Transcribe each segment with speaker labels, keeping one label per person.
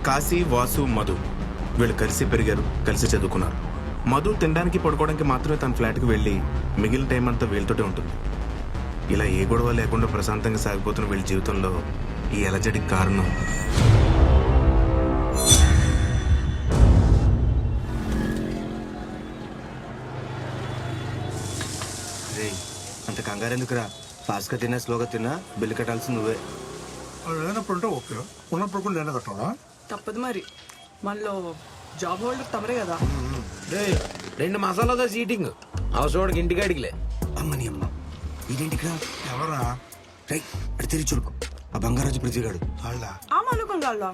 Speaker 1: కాశీ, వాసు, మధు వీళ్ళు కలిసి పెరిగారు, కలిసి చదువుకున్నారు. మధు తినడానికి పడుకోవడానికి మాత్రమే తన ఫ్లాట్కి వెళ్ళి మిగిలిన టైం అంతా వీళ్ళతోటే ఉంటుంది. ఇలా ఏ గొడవ లేకుండా ప్రశాంతంగా సాగిపోతున్న వీళ్ళ జీవితంలో ఈ అలజడికి కారణం
Speaker 2: అంత కంగారు ఎందుకురా? ఫాస్ట్గా తిన్నా, స్లోగా తిన్నా, బిల్లు కట్టాల్సి నువ్వే.
Speaker 3: లేనప్పుడు అంటే ఓకే, ఉన్నప్పుడు కూడా నేను కట్టాలా?
Speaker 4: తప్పదు మరి, మనలో జాబ్ హోల్డర్ తమరే కదా.
Speaker 5: 2 మసాలాతో సీటింగ్ అవసరం ఇంటికి అడిగిలే.
Speaker 2: అమ్మని అమ్మ, ఇదేంటికిరా?
Speaker 3: ఎవరా?
Speaker 2: రై అడి తిరిగి చూడుకో, ఆ బంగారాజు పృథ్వీగాడు.
Speaker 3: వాళ్ళ
Speaker 4: ఆ మానుకం వాళ్ళ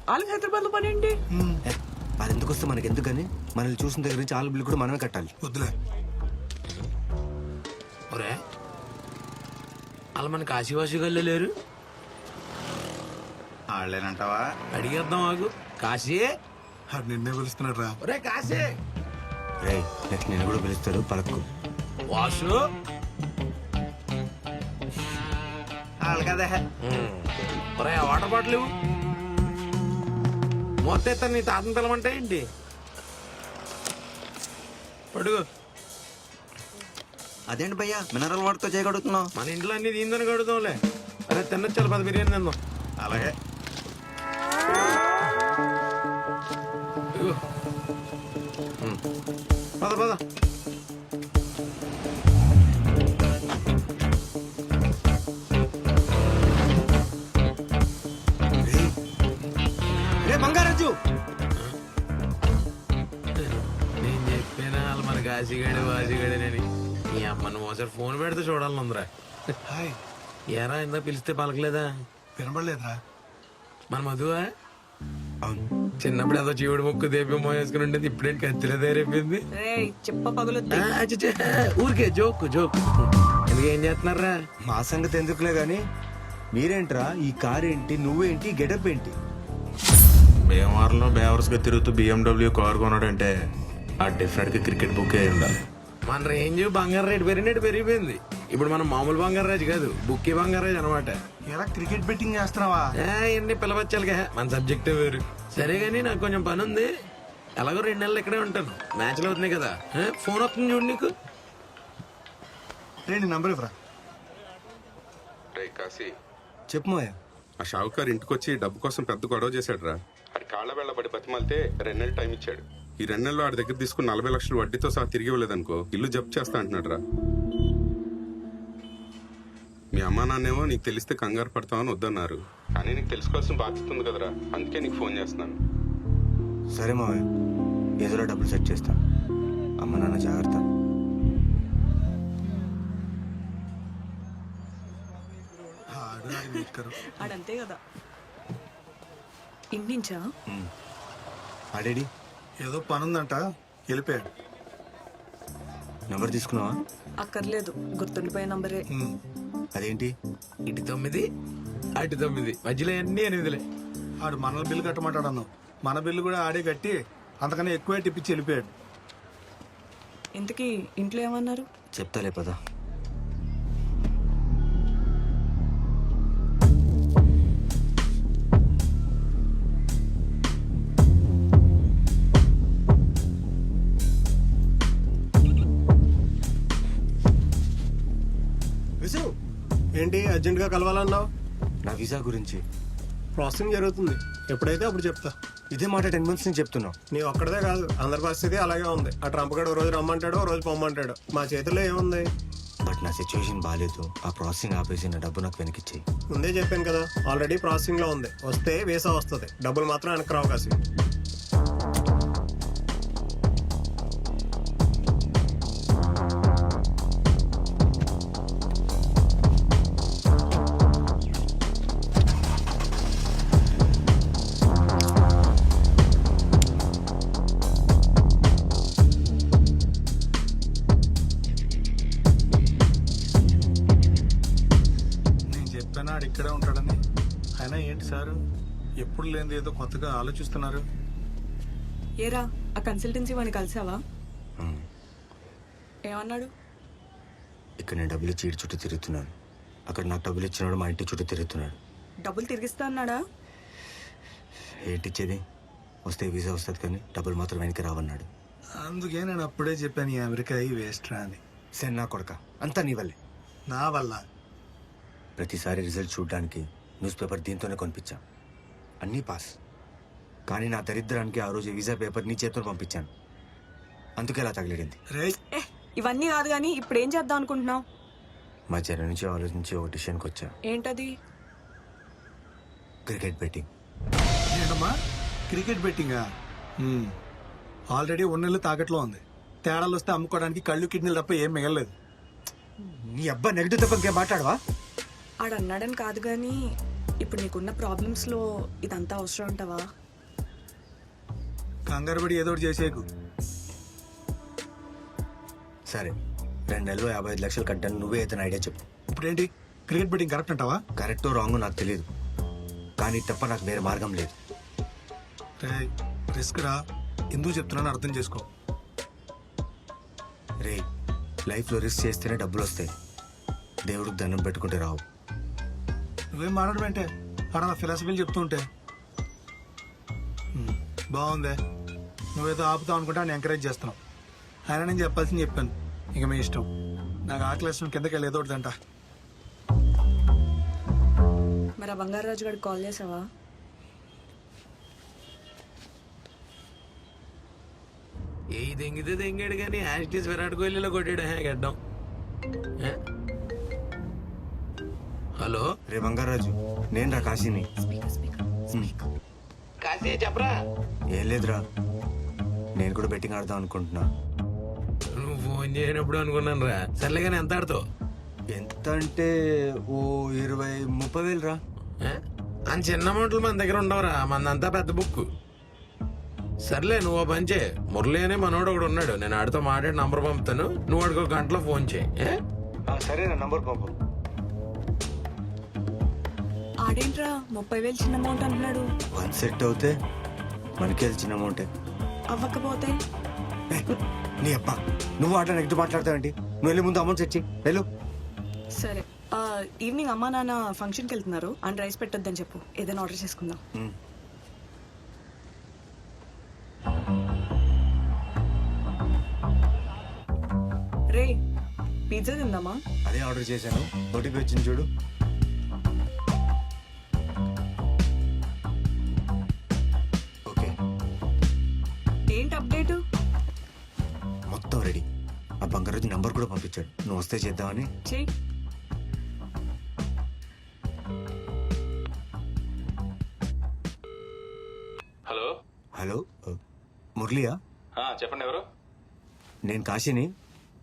Speaker 4: వాళ్ళకి హైదరాబాద్ లో పని ఏంటి?
Speaker 2: అది ఎందుకు వస్తే మనకి ఎందుకు కానీ, మనల్ని చూసిన దగ్గర నుంచి వాళ్ళ బిల్లు కూడా మనమే కట్టాలి.
Speaker 3: వద్దులే.
Speaker 5: ఒరే అలా మన కాశీవాసి గల్లో లేరు?
Speaker 1: వాళ్ళేనంటావా?
Speaker 5: అడిగేద్దాం ఆగు. కాశీ,
Speaker 3: అది నిన్నే పిలుస్తున్నాడు రా.
Speaker 5: ఒరే కాశీ.
Speaker 2: రై నెక్స్ట్ నేను కూడా పిలుస్తాడు, పలక్కు.
Speaker 5: వాసు
Speaker 1: వాళ్ళు కదా.
Speaker 5: ఒరే ఆ వాటర్ బాటిల్ ఇవ్వు. మొత్తం ఎత్తాను నీ తాతను పిలవంటే ఏంటి? పడుగు.
Speaker 2: అదేంటి భయ్యా మినరల్ వాటర్తో చేయగలుగుతున్నావు?
Speaker 5: మన ఇంట్లో అన్ని దీందని కడుగుతాంలే. అరే తిన్నొచ్చాలి, 10 బిర్యానీ తిందాం.
Speaker 1: అలాగే.
Speaker 5: ఇదిగో. పద పద.
Speaker 2: రే బంగారాజు,
Speaker 5: నేను చెప్పినా వాళ్ళు మన కాశీగాడే వాసిగాడేనని. ఈ అమ్మను ఒకసారి ఫోన్ పెడితే చూడాలనుందిరా.
Speaker 3: హాయ్.
Speaker 5: ఏరా ఇందా పిలిస్తే పలకలేదా?
Speaker 3: వినబడలేదురా?
Speaker 5: మన మధువా?
Speaker 2: అవును.
Speaker 5: చిన్నప్పుడు ఏదో జీవుడు ముక్కు దేపి మోసుకుని ఉండేది, ఇప్పుడేంటి కత్తిలో తయారైపోయింది.
Speaker 4: చెప్ప పగులుద్ది.
Speaker 5: ఊరికే జోక్ జోక్. ఎందుకు ఏం చేస్తున్నారా?
Speaker 2: మా సంగతి ఎందుకులే గాని, మీరేంట్రా ఈ కార్ ఏంటి, నువ్వేంటి, గెటప్ ఏంటి?
Speaker 1: భీమవరంలో బేవర్స్గా తిరుగుతూ BMW కారు కొన్నాడంటే ఆ డెఫినెట్గా క్రికెట్ బుక్ అయి ఉండాలి.
Speaker 5: మన రేంజ్ బంగారు రేటు పెరిగిపోయింది. ఇప్పుడు మనం మామూలు బంగారు రాజు కాదు, బుక్కి బంగారు రాజు అనమాట.
Speaker 3: ఎలా క్రికెట్ బెట్టింగ్ చేస్తున్నావా?
Speaker 5: ఎన్ని పిలవచ్చాలిగా, మన సబ్జెక్టే వేరు. సరే గానీ నాకు కొంచెం పని ఉంది. ఎలాగో 2 నెలలు ఇక్కడే ఉంటాను. మ్యాచ్లు అవుతున్నాయి కదా. ఫోన్ వస్తుంది చూడు నీకు.
Speaker 3: నీ నంబర్ ఇవ్వరా.
Speaker 6: రే కాశీ,
Speaker 2: చెప్పు మాయా.
Speaker 6: ఆ షావుకారు ఇంటికొచ్చి డబ్బు కోసం పెద్ద గొడవ చేశాడు రా. ఆడి కాళ్ళ వెళ్ళబడి బతిమాలితే 2 నెలలు టైం ఇచ్చాడు. ఈ 2 నెలల్లో ఆడి దగ్గర తీసుకుని 40 లక్షలు వడ్డీతో సహా తిరిగి ఇవ్వలేదనుకో, ఇల్లు జప్తు చేస్తా అంటున్నాడు రా. మీ అమ్మా నాన్నేమో నీకు తెలిస్తే కంగారు పడతామని వద్దన్నారు, కానీ నీకు తెలుసుకోవాల్సిన బాధ్యత ఉంది కదరా, అందుకే నీకు ఫోన్ చేస్తున్నాను.
Speaker 2: సరే మావయ్య, ఏదోలా డబ్బులు సెట్ చేస్తా. అమ్మ నాన్న జాగ్రత్త.
Speaker 4: ఆడంతే కదా. ఇంటించా
Speaker 2: ఆడేడి?
Speaker 3: ఏదో పని ఉందంట, వెళ్ళిపోయాడు.
Speaker 2: నెంబర్ తీసుకున్నావా?
Speaker 4: అక్కర్లేదు, గుర్తుండిపోయే నంబరే.
Speaker 2: అదేంటి?
Speaker 5: ఇటు 9 అటు 9 మధ్యలో అన్ని 8లే.
Speaker 3: ఆడు మన బిల్లు కట్టమంటాడు అన్నావు. మన బిల్లు కూడా ఆడే కట్టి అంతకన్నా ఎక్కువే టిప్పించి వెళ్ళిపోయాడు.
Speaker 4: ఇంతకీ ఇంట్లో ఏమన్నారు?
Speaker 2: చెప్తాలే పదా.
Speaker 3: ఏంటి అర్జెంట్ గా కలవాలన్నావు?
Speaker 2: నా వీసా గురించి
Speaker 3: ప్రాసెసింగ్ జరుగుతుంది, ఎప్పుడైతే అప్పుడు చెప్తా.
Speaker 2: ఇదే మాట 10 months నుంచి చెప్తున్నావు.
Speaker 3: నీ ఒక్కడదే కాదు, అందరి పరిస్థితి అలాగే ఉంది. ఆ ట్రంప్ గడు రోజు రమ్మంటాడు, రోజు పొమ్మంటాడు. మా చేతిలో ఏముంది?
Speaker 2: బట్ నా సిచ్యువేషన్ బాగాలేదు. ఆ ప్రాసెసింగ్ ఆపేసి నా డబ్బు నాకు వెనకిచ్చేయి.
Speaker 3: ముందే చెప్పాను కదా, ఆల్రెడీ ప్రాసెసింగ్ లో ఉంది. వస్తే వీసా వస్తుంది, డబ్బులు మాత్రం వెనక్కి రావు. కాసి ఇక్కడే ఉంటాడని. అయినా ఏంటి సార్, ఎప్పుడు లేనిది ఏదో కొత్తగా ఆలోచిస్తున్నారు.
Speaker 4: ఏరా, ఆ కన్సల్టెన్సీ వాడిని కలిసావా? ఏమన్నాడు?
Speaker 2: ఇక్కడ నేను డబ్బులు ఇచ్చి ఇటు చుట్టూ తిరుగుతున్నాను, అక్కడ నాకు డబ్బులు ఇచ్చినాడు మా ఇంటి చుట్టూ తిరుగుతున్నాడు.
Speaker 4: డబ్బులు తిరిగిస్తా అన్నాడా?
Speaker 2: ఏంటిచ్చేది? వస్తే వీసా వస్తుంది కానీ డబ్బులు మాత్రం వెనక్కి రావన్నాడు.
Speaker 3: అందుకే నేను అప్పుడే చెప్పాను ఈ అమెరికా ఈ వేస్ట్ రా అని.
Speaker 2: సరే నా కొడక, అంతా నీ వల్లే.
Speaker 3: నా వల్ల
Speaker 2: ప్రతిసారి రిజల్ట్ చూడడానికి న్యూస్ పేపర్ దీంతోనే కొనిపించా. అన్నీ పాస్. కానీ నా దరిద్రానికి ఆ రోజు వీసా పేపర్ నీ చేతితో పంపించాను. అందుకే ఇలా తగిలిడింది.
Speaker 3: రే
Speaker 4: ఏ ఇవన్నీ కాదు కానీ ఇప్పుడు ఏం చేద్దాం అనుకుంటున్నావు?
Speaker 2: మధ్యాహ్నం నుంచి ఆలోచించి ఒక డిసిషన్కి వచ్చా.
Speaker 4: ఏంటది?
Speaker 2: Cricket betting.
Speaker 3: ఏంటమ్మా క్రికెట్ బెట్టింగా? ఆల్రెడీ ఉన్నెళ్ళు తాకట్లో ఉంది. తేడాలు వస్తే అమ్ముకోవడానికి కళ్ళు కిడ్నీలు తప్ప ఏం మిగలలేదు.
Speaker 2: నీ అబ్బా నెగిటివ్ తప్ప ఇంకేం మాట్లాడవా?
Speaker 4: ఆడు అన్నాడని కాదు కానీ ఇప్పుడు నీకున్న ప్రాబ్లమ్స్లో ఇదంతా అవసరం ఉంటావా?
Speaker 3: కంగారు పడి ఏదో ఒకటి చేసేకు.
Speaker 2: సరే 2 నెలలు 55 లక్షలు కట్టాను. నువ్వే అయితే ఐడియా చెప్పు.
Speaker 3: ఇప్పుడేంటి క్రికెట్ బెట్టింగ్ కరెక్ట్ అంటావా?
Speaker 2: కరెక్టో రాంగో నాకు తెలియదు, కానీ తప్ప నాకు వేరే మార్గం లేదు.
Speaker 3: రే రిస్క్ రా. ఎందుకు చెప్తున్నాను అర్థం చేసుకో.
Speaker 2: రే లైఫ్లో రిస్క్ చేస్తేనే డబ్బులు వస్తాయి. దేవుడికి దండం పెట్టుకుంటే రావు.
Speaker 3: నువ్వేం మాట్లాడమంటే అక్కడ నా ఫిలాసఫీలు చెప్తూ ఉంటే బాగుందే. నువ్వేదో ఆపుతావు అనుకుంటే నేను ఎంకరేజ్ చేస్తున్నావు. ఆయన నేను చెప్పాల్సింది చెప్పాను. ఇక మీ ఇష్టం. నాకు ఆకలేసిన కిందకి వెళ్ళి ఏదో ఒకటి తింటా.
Speaker 4: మరి ఆ బంగారాజు గారికి కాల్ చేసావా?
Speaker 5: ఏ దెంగితే దెంగాడు కానీ యాస్టీస్ విరాట్ కోహ్లీలో కొట్టాడు గడ్డం. ఏ? హలో
Speaker 2: రే బంగారాజు, నేను రా కాశీని.
Speaker 5: కాశీ చెప్పరా.
Speaker 2: ఏం లేదురా, నేను కూడా బెట్టింగ్ ఆడదాం అనుకుంటున్నా.
Speaker 5: నువ్వు ఫోన్ చేయనప్పుడు అనుకున్నాను రా. సర్లే కానీ ఎంత ఆడుతావు?
Speaker 2: ఎంత అంటే ఓ 20-30 వేలు రా.
Speaker 5: అని చిన్న అమౌంట్లు మన దగ్గర ఉండవురా, మందంతా పెద్ద బుక్. సర్లే నువ్వు ఓ పని చేయి. మురళి అనే మనోడు ఒకడు ఉన్నాడు, నేను ఆడితో మాట్లాడి నంబర్ పంపుతాను. నువ్వు వాడికి 1 గంటలో ఫోన్ చేయి.
Speaker 2: సరే నా నంబర్ పంపు.
Speaker 4: ఆడేంట్రా 30,000 చిన్న అమౌంట్ అంటున్నాడు?
Speaker 2: 1 సెట్ అవుతే మనకి అది చిన్న అమౌంటే.
Speaker 4: అవ్వకపోతే?
Speaker 2: నీ అబ్బా, నువ్వు ఆట నెగిటివ్ మాట్లాడతావేంటి? నువ్వు వెళ్ళి ముందు అమౌంట్ తెచ్చి వెళ్ళు.
Speaker 4: సరే ఈవినింగ్ అమ్మా నాన్న ఫంక్షన్కి వెళ్తున్నారు. అండ్ రైస్ పెట్టొద్దని చెప్పు, ఏదైనా ఆర్డర్ చేసుకుందాం. రే పిజ్జా తిందామా?
Speaker 2: అదే ఆర్డర్ చేశాను. ఓటీపీ వచ్చింది చూడు. ఓకే,
Speaker 4: ఏంటి అప్డేట్?
Speaker 2: మొత్తం రెడీ. ఆ బంగారాజు నంబర్ కూడా పంపించాడు. నువ్వు వస్తే చేద్దామని.
Speaker 4: చెయ్యి.
Speaker 7: హలో
Speaker 2: హలో, మురళియా?
Speaker 7: చెప్పండి ఎవరు?
Speaker 2: నేను కాశీని.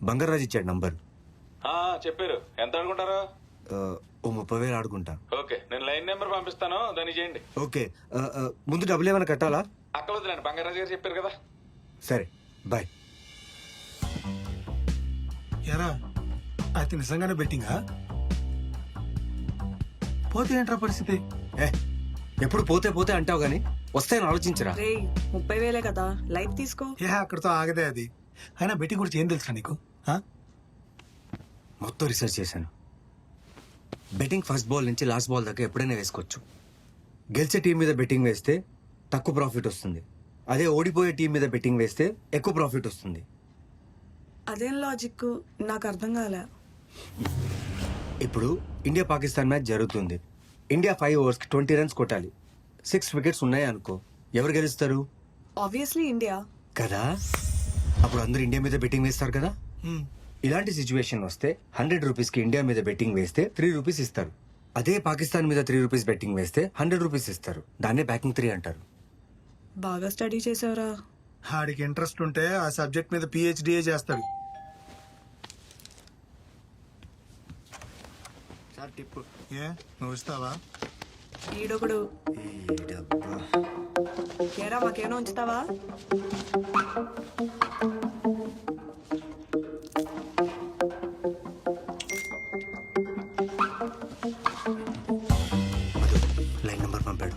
Speaker 2: బంగారాజు ఇచ్చాడు నంబర్.
Speaker 7: చెప్పారు. ఎంత అనుకుంటారు?
Speaker 2: ఓ 30 వేలు ఆడుకుంటా.
Speaker 7: ఓకే, నేను లైన్ నెంబర్ పంపిస్తాను, దాన్ని చేయండి.
Speaker 2: ఓకే, ముందు డబ్బులు ఏమైనా కట్టాలా?
Speaker 7: అక్కవద్దులేండి, బంగారాజు గారు చెప్పారు కదా.
Speaker 2: సరే బాయ్.
Speaker 3: ఎరా అయితే నిజంగానే బెట్టింగా? పోతే ఏంట్రా పరిస్థితి?
Speaker 2: ఎప్పుడు పోతే పోతే అంటావు గానీ వస్తాయని ఆలోచించరా.
Speaker 4: రే 30,000 కదా, లైట్ తీసుకో.
Speaker 3: అక్కడితో ఆగదే అది. అయినా బెట్టింగ్ గురించి ఏం తెలుసా నీకు?
Speaker 2: మొత్తం రీసెర్చ్ చేశాను. బెట్టింగ్ ఫస్ట్ బాల్ నుంచి లాస్ట్ బాల్ దాకా ఎప్పుడైనా వేసుకోవచ్చు. గెలిచే టీం మీద బెట్టింగ్ వేస్తే తక్కువ ప్రాఫిట్ వస్తుంది. అదే ఓడిపోయే టీం మీద బెట్టింగ్ వేస్తే ఎక్కువ ప్రాఫిట్ వస్తుంది.
Speaker 4: అదేం లాజిక్ నాకు అర్థం కాలే.
Speaker 2: ఇప్పుడు ఇండియా పాకిస్తాన్ మ్యాచ్ జరుగుతుంది. ఇండియా 5 ఓవర్స్కి 20 రన్స్ కొట్టాలి. 6 వికెట్స్ ఉన్నాయి అనుకో, ఎవరు గెలుస్తారు?
Speaker 4: ఆబ్వియస్లీ ఇండియా
Speaker 2: కదా. అప్పుడు అందరూ ఇండియా మీద బెట్టింగ్ వేస్తారు కదా. ఇలాంటి సిచ్యువేషన్ వస్తే 100 రూపీస్కి ఇండియా మీద బెట్టింగ్ వేస్తే 3 రూపీస్ ఇస్తారు. అదే పాకిస్తాన్ మీద 3 రూపీస్ బెట్టింగ్ వేస్తే 100 రూపీస్ ఇస్తారు. దాన్నే బ్యాకింగ్ 3 అంటారు.
Speaker 4: బాగా స్టడీ చేసావురా.
Speaker 3: ఆడికి ఇంట్రెస్ట్ ఉంటే ఆ సబ్జెక్ట్ మీద PhD చేస్తాడు.
Speaker 2: టిప్పు
Speaker 3: ఏ నువ్వు ఇస్తావా?
Speaker 4: ఈడొకడు. ఏరా మాకేమో ఉంచుతావా?
Speaker 2: లైన్ నంబర్ పంపాడు.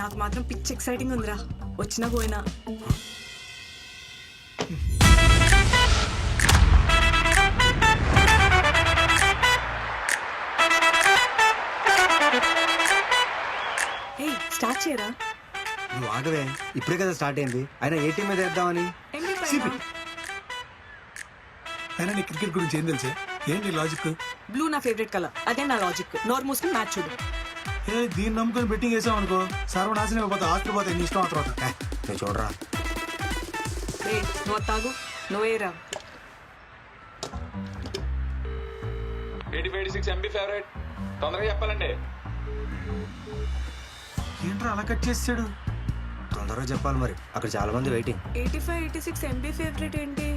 Speaker 4: నాకు మాత్రం పిచ్ ఎక్సైటింగ్ ఉందిరా, వచ్చినా పోయినా. స్టార్ట్ చేయరా.
Speaker 2: నువ్వు ఆగవే, ఇప్పుడే కదా స్టార్ట్ అయింది. అయినా ఏ టీం మీద వేద్దామని.
Speaker 3: సిపి అయినా నీ క్రికెట్ గురించి ఏం తెలుసే? ఏంటి లాజిక్?
Speaker 4: బ్లూ నా ఫేవరెట్ కలర్, అదే నా లాజిక్. నోర్ మూసుకుని మ్యాచ్ చూడు.
Speaker 3: దీన్ని నమ్ముకొని బెట్టింగ్ వేసాం అనుకో, సర్వనాశనం అయిపోతా, ఆస్తి పోతే నీ ఇష్టం. ఆ తర్వాత
Speaker 2: నువ్వు చూడరా.
Speaker 4: రే నువ్వు తాగు, నువ్వేరా.
Speaker 7: 8586 MB ఫేవరెట్. తొందరగా చెప్పాలండి.
Speaker 3: ఏంట్రా అలా కట్ చేసాడు?
Speaker 2: తొందరగా చెప్పాలి మరి, అక్కడ చాలా మంది వెయిటింగ్.
Speaker 4: 8586 MB ఫేవరెట్ ఏంటి?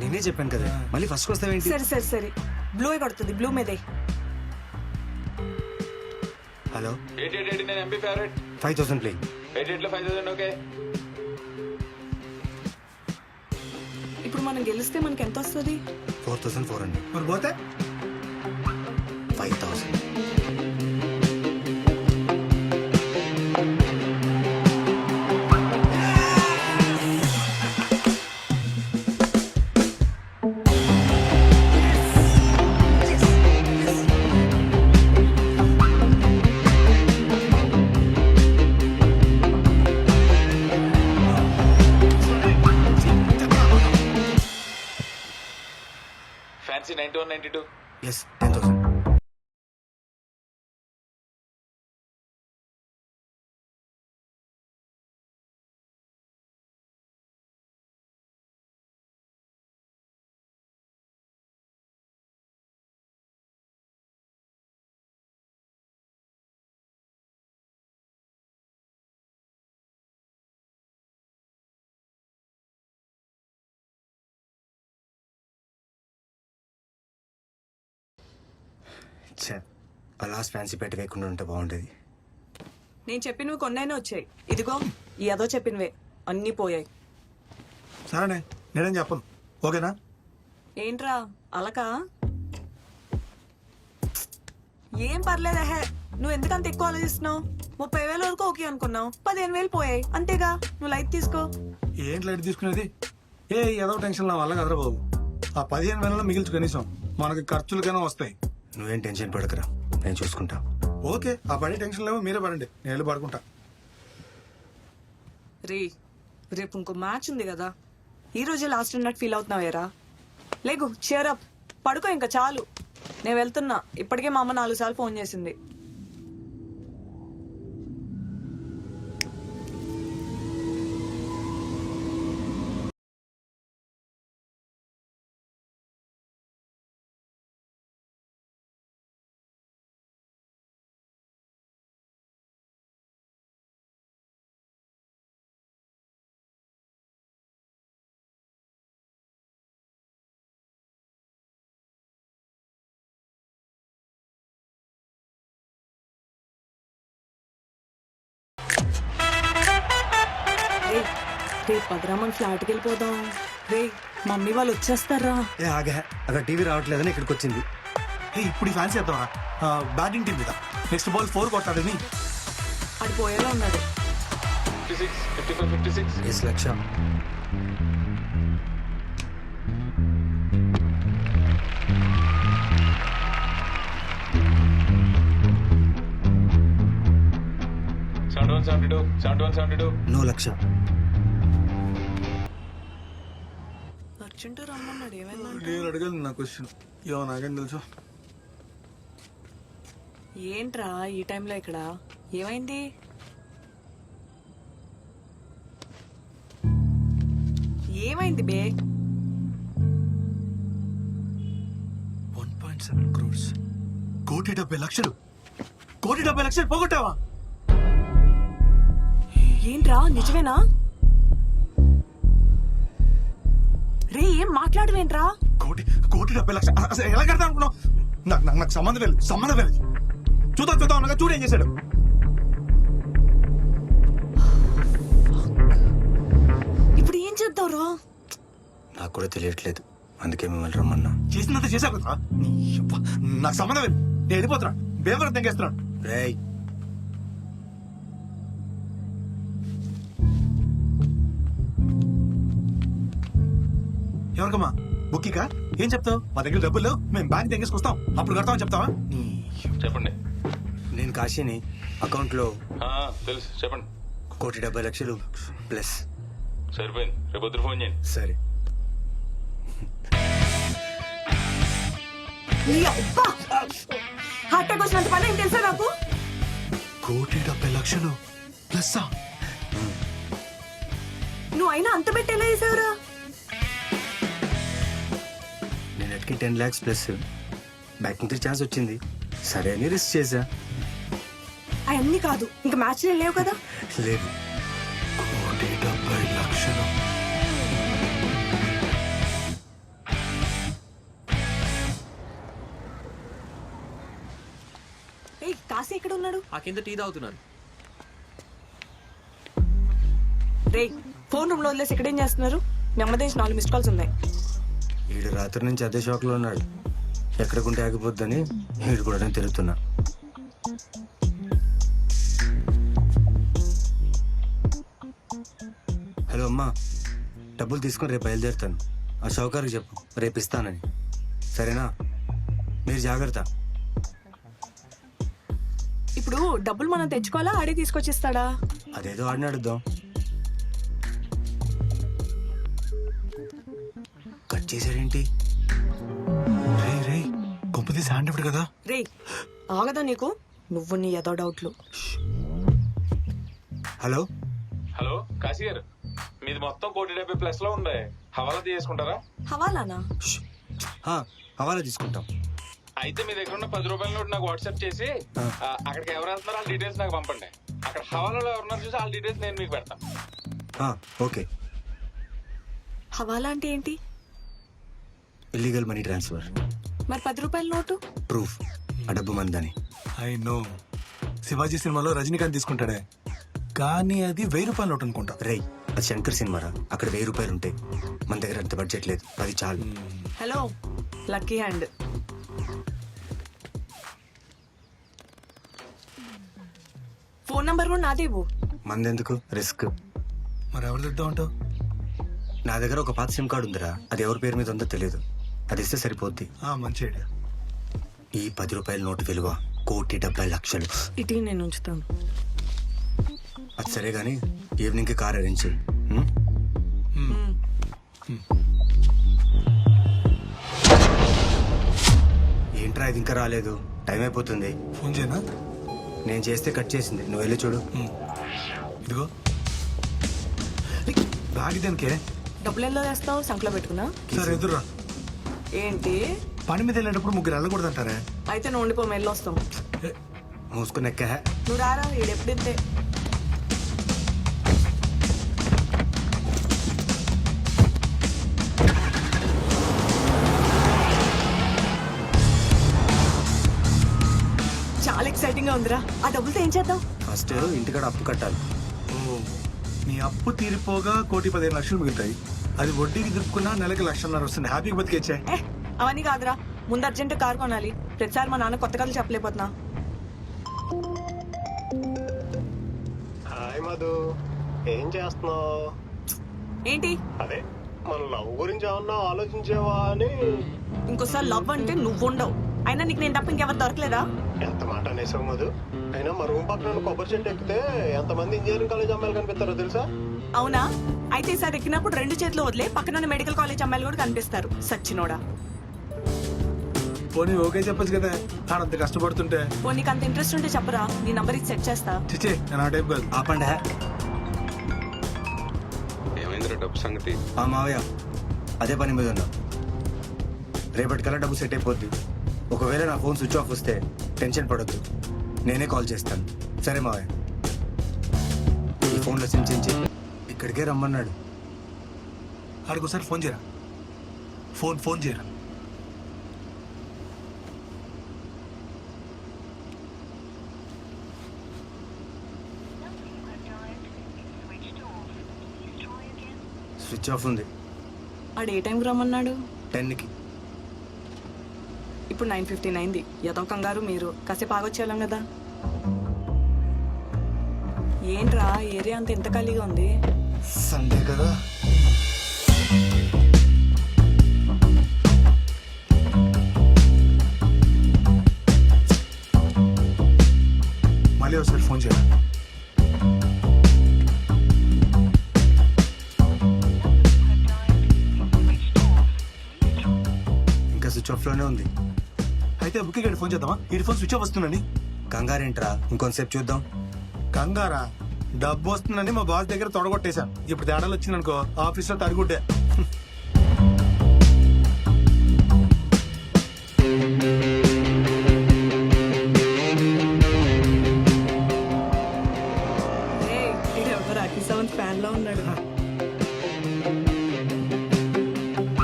Speaker 2: నేనే చెప్పాను కదా, మళ్ళీ ఫస్ట్ వస్తావేంటి?
Speaker 4: సరే సరే సరే, బ్లూ కొడుతుంది, బ్లూ మీదే.
Speaker 2: Hello,
Speaker 7: 8889 MB favourite.
Speaker 2: 5000 ప్లే.
Speaker 7: 88 లో 5000 ఓకే.
Speaker 4: ఇప్పుడు మనం గెలిస్తే మనకి ఎంత వస్తుంది?
Speaker 2: 4400.
Speaker 3: మరి పోతే
Speaker 2: 5000.
Speaker 7: ఫ్యాన్సీ 9192.
Speaker 2: ఎస్, 10,000. లాస్ట్ ఫ్యాన్సీ పెట్టి వేయకుండా ఉంటే బాగుండేది.
Speaker 4: నేను చెప్పినవి కొన్నైనా వచ్చాయి. ఇదిగో ఈ అదో చెప్పినవే అన్నీ పోయాయి.
Speaker 3: సరేనే, నేనేం చెప్పను. ఓకేనా?
Speaker 4: ఏంట్రా అలకా? ఏం పర్లేదహే, నువ్వు ఎందుకంత ఎక్కువ ఆలోచిస్తున్నావు? 30,000 వరకు ఓకే అనుకున్నావు, 15,000 పోయాయి అంతేగా. నువ్వు లైట్ తీసుకో.
Speaker 3: ఏంటి లైట్ తీసుకునేది? ఏదో టెన్షన్ నా వల్ల కదరా బాబు. ఆ 15,000 మిగిల్చు, కనీసం మనకి ఖర్చులకైనా వస్తాయి.
Speaker 2: నువ్వేం టెన్షన్ పడకరా, నేను చూసుకుంటా.
Speaker 3: ఓకే, ఆ పడే టెన్షన్ లేవో మీరే పడండి, నేను వెళ్ళి పడుకుంటా.
Speaker 4: రేపు ఇంకో మ్యాచ్ ఉంది కదా, ఈ రోజే లాస్ట్ అన్నట్టు ఫీల్ అవుతున్నావేరా? లేగు, చేరప్, పడుకో ఇంకా చాలు. నేను వెళ్తున్నా. ఇప్పటికే మా అమ్మ 4 సార్లు ఫోన్ చేసింది. రేపు పదరామని ఫ్లాట్కి వెళ్ళిపోదాం. మమ్మీ వాళ్ళు వచ్చేస్తారా?
Speaker 2: ఆగా, అక్కడ టీవీ రావట్లేదని ఇక్కడికి వచ్చింది.
Speaker 3: ఇప్పుడు ఫ్యాన్స్ చేద్దామా? బ్యాటింగ్ టీం మీద నెక్స్ట్ బాల్ 4 కొట్టాడని.
Speaker 4: అది పోయేలా ఉన్నాడు.
Speaker 7: 56 55 56.
Speaker 2: ఎస్ లక్ష.
Speaker 7: 71 72 71 72.
Speaker 2: నో లక్ష.
Speaker 4: అర్జెంట్ రమ్మన్నాడు, ఏమైందంట?
Speaker 3: నేను అడగాలి నా క్వశ్చన్. ఏమో నాకేం తెలుసు.
Speaker 4: ఏంట్రా ఈ టైంలో ఇక్కడ? ఏమైంది? ఏమైంది బే?
Speaker 3: 1.7 crores. 1,70,00,000. 1,70,00,000 పోగొట్టావా?
Speaker 4: ఏంట్రా నిజమేనా? ఏం మాట్లాడవేంట్రా?
Speaker 3: 1,70,00,000 అసలు ఎలా కడతా అనుకున్నావు? నాకు సంబంధం లేదు. చూద్దాం అనగా చూడు ఏం చేశాడు.
Speaker 4: ఇప్పుడు ఏం చేద్దావురా?
Speaker 2: నాకు కూడా తెలియట్లేదు, అందుకే మిమ్మల్ని రమ్మన్నా.
Speaker 3: చేసినంత చేశావు కదా. నాకు సంబంధం లేదు, నేను వెళ్ళిపోతున్నా. బేవరం తెంగేస్తున్నాను.
Speaker 2: రేయ్,
Speaker 3: ఎవరికమ్మా? బుక్కికా? ఏం చెప్తావు? మా దగ్గర డబ్బులు లేవు, మేము బ్యాంక్ తెంగేసుకొస్తాం, అప్పుడు కడతామని చెప్తావా?
Speaker 7: చెప్పండి.
Speaker 2: నేను కాశీని. అకౌంట్లో
Speaker 7: తెలుసు చెప్పండి
Speaker 2: 1,70,00,000 ప్లస్.
Speaker 7: సరిపోయింది రేపు పొద్దున ఫోన్ చేయండి
Speaker 2: సరే.
Speaker 4: నీ అబ్బా! హార్ట్ అటాక్ వచ్చినంత పని ఏం తెలుసా నాకు?
Speaker 3: 1,70,00,000 ప్లస్.
Speaker 4: నువ్వు అయినా అంత పెట్టి ఎలా చేసావురా?
Speaker 2: నేను నెట్కి 10 lakhs ప్లస్ బ్యాక్ నుంచి ఛాన్స్ వచ్చింది, సరే అని రిస్క్ చేశా.
Speaker 4: అవన్నీ కాదు, ఇంకా మ్యాచ్ లేవు కదా.
Speaker 2: లేదు.
Speaker 3: 1,70,00,000.
Speaker 4: ఏయ్, కాశీ ఎక్కడ ఉన్నాడు?
Speaker 8: ఆ కింద టీ తాగుతున్నాను.
Speaker 4: రే, ఫోన్ రూమ్ లో వదిలేసి ఎక్కడేం చేస్తున్నారు? మీ అమ్మ దేశం 4 మిస్డ్ కాల్స్ ఉన్నాయి.
Speaker 2: వీడు రాత్రి నుంచి అదే షాక్లో ఉన్నాడు. ఎక్కడికుంటే ఆగిపోద్దని వీడు కూడా నేను తిరుగుతున్నా. హలో అమ్మా, డబ్బులు తీసుకొని రేపు బయలుదేరుతాను. ఆ షౌకార్కి చెప్పు రేపు ఇస్తానని, సరేనా? మీరు జాగ్రత్త.
Speaker 4: ఇప్పుడు డబ్బులు మనం తెచ్చుకోవాలా, ఆడే తీసుకొచ్చిస్తాడా?
Speaker 2: అదేదో ఆడిని అడుద్దాం. కట్ చేశాడేంటి?
Speaker 3: రే గొప్పది శాండ్ ఇప్పుడు కదా.
Speaker 4: రే, ఆగదా నీకు? నువ్వు నీ ఏదో డౌట్లు.
Speaker 2: హలో
Speaker 7: హలో కాశీ గారు, మీది మొత్తం 1,70,00,000 లో ఉంది. హవాలా తీసుకుంటారా?
Speaker 4: హవాలానా?
Speaker 2: హవాలా తీసుకుంటాం.
Speaker 7: అయితే మీ దగ్గర ఉన్న 10 రూపాయల నోట్ నాకు వాట్సాప్ చేసి అక్కడికి ఎవరు వెళ్తున్నారో వాళ్ళ డీటెయిల్స్ నాకు పంపండి. అక్కడ హవాలాలో ఎవరున్నారు చూసి వాళ్ళ డీటెయిల్స్ నేను మీకు పెడతాను.
Speaker 2: ఓకే.
Speaker 4: హవాలా అంటే ఏంటి?
Speaker 2: Illegal money transfer.
Speaker 4: మరి 10 రూపాయల నోటు?
Speaker 2: ప్రూఫ్ ఆ డబ్బు మందని.
Speaker 3: ఐ నో, శివాజీ సినిమాలో రజనీకాంత్ తీసుకుంటాడే, కానీ అది 1,000 రూపాయల నోట్ అనుకుంటా.
Speaker 2: రేయ్, అది శంకర్ సినిమారా, అక్కడ 1,000 రూపాయలు ఉంటాయి. మన దగ్గర అంత బడ్జెట్ లేదు, అది చాలు.
Speaker 4: Hello, lucky hand. Phone number కూడా నాదేవు.
Speaker 2: మందెందుకు రిస్క్?
Speaker 3: మరి ఎవరు తిద్దాం అంటావు?
Speaker 2: నా దగ్గర ఒక పాత సిమ్ కార్డు ఉందిరా, అది ఎవరి పేరు మీద ఉందో తెలియదు. అది ఇస్తే సరిపోద్ది.
Speaker 3: మంచి ఐడియా.
Speaker 2: ఈ 10 రూపాయల నోటు విలువ 1,70,00,000.
Speaker 4: ఇటీ నేను ఉంచుతాను.
Speaker 2: అది సరే గానీ ఈవినింగ్కి కార్ అరేంజ్ చెయ్యి. ఏంట్రా ఇది ఇంకా రాలేదు? టైం అయిపోతుంది.
Speaker 3: ఫోన్ చేయనా?
Speaker 2: నేను చేస్తే కట్ చేసింది, నువ్వు వెళ్ళి చూడు.
Speaker 3: ఇదిగో బ్యాగ్ దానికే.
Speaker 4: డబ్బులు ఎలా వేస్తావు? సంకలో పెట్టుకున్నా.
Speaker 3: సరే ఎదురురా.
Speaker 4: ఏంటి?
Speaker 3: పని మీద వెళ్ళేటప్పుడు ముగ్గురు వెళ్ళకూడదు అంటారే.
Speaker 4: అయితే నువ్వు ఉండిపో, మెల్లి వస్తాం.
Speaker 2: మూసుకుని ఎక్క.
Speaker 4: నువ్వు రారా, ఈడెప్పుడింతే. చాలా ఎక్సైటింగ్ గా ఉందిరా. ఆ డబ్బులతో ఏం చేద్దాం?
Speaker 2: ఫస్ట్ ఇంటికాడ అప్పు కట్టాలి.
Speaker 3: నీ అప్పు తీరిపోగా 1,15,00,000 మిగులుతాయి. అది వడ్డీకి దిప్పుకున్నా నెలకి 1,50,000 వస్తుంది. హ్యాపీగా బతికేచ్చే.
Speaker 4: అవన్నీ కాదురా, ముందు అర్జెంట్ కారు కొనాలి. ప్రతిసారి మా నాన్న కొత్త కథలు చెప్పలేకపోతున్నా.
Speaker 9: హాయ్ మధు, ఏం చేస్తున్నావు?
Speaker 4: ఏంటి?
Speaker 9: అదే మన లవ్ గురించి ఏమన్నా ఆలోచించేవా అని.
Speaker 4: ఇంకోసారి లవ్ అంటే నువ్వు ఉండవు. అయినా నీకు నేను తప్ప ఇంకెవరు దొరకలేదా?
Speaker 9: ఎంత మాట అనేసావు మధు. అయినా మా రూమ్ పక్కన కొబ్బరి చెట్టు ఎక్కితే ఎంతమంది ఇంజనీరింగ్ కాలేజ్ అమ్మాయిలు కనిపిస్తారో తెలుసా?
Speaker 4: అవునా? అయితే ఈసారి ఎక్కినప్పుడు 2 చేతులు వదిలే, పక్కన మెడికల్ కాలేజ్ అమ్మాయిలు కూడా కనిపిస్తారు. సచ్చినోడా.
Speaker 3: పోనీ ఓకే చెప్పచ్చు కదా, ఆడంత కష్టపడుతుంటే.
Speaker 4: ఓ, నీకు అంత ఇంట్రెస్ట్ ఉంటే చెప్పరా, నీ నంబర్ ఇచ్చి సెట్ చేస్తా.
Speaker 3: చిచ్చే, నేను ఆ టైప్ కాదు.
Speaker 2: ఆపండి.
Speaker 6: ఏమైందిరా డబ్బు సంగతి?
Speaker 2: మావయ్య అదే పని మీద ఉన్నా. రేపటికల్లా డబ్బు సెట్ అయిపోద్ది. ఒకవేళ నా ఫోన్ స్విచ్ ఆఫ్ వస్తే టెన్షన్ పడొద్దు, నేనే కాల్ చేస్తాను. సరే మావయ్య, ఈ ఫోన్లో సిమ్ చేంజ్ ఇక్కడికే రమ్మన్నాడు.
Speaker 3: ఆడికోసారి ఫోన్ చేయరా. ఫోన్ చేయరా.
Speaker 2: స్విచ్ ఆఫ్ ఉంది.
Speaker 4: ఆడు ఏ టైంకి రమ్మన్నాడు?
Speaker 2: 10కి.
Speaker 4: ఇప్పుడు 9:15 అయింది. ఏదో కంగారు మీరు, కాసేపు ఆగొచ్చేయాలం కదా. ఏంట్రా, ఏరియా అంతా ఎంత ఖాళీగా ఉంది?
Speaker 2: సండే కదా.
Speaker 3: మళ్ళీ ఒకసారి ఫోన్
Speaker 2: స్విచ్ ఆఫ్ లోనే ఉంది.
Speaker 3: అయితే బుక్కి గడి ఫోన్ చేద్దామా? ఈ ఫోన్ స్విచ్ ఆఫ్ వస్తుందండి.
Speaker 2: కంగారేంట్రా, ఇంకొంతసేపు చూద్దాం.
Speaker 3: కంగారా? డబ్బు వస్తుందని మా బాస్ దగ్గర తొడగొట్టేశాను. ఇప్పుడు తేడాలు వచ్చిందనుకో ఆఫీస్ లో తడిగుడ్డే.
Speaker 4: రాఖీ సెవెంత్ ఫ్యాన్ లో ఉన్నాడు.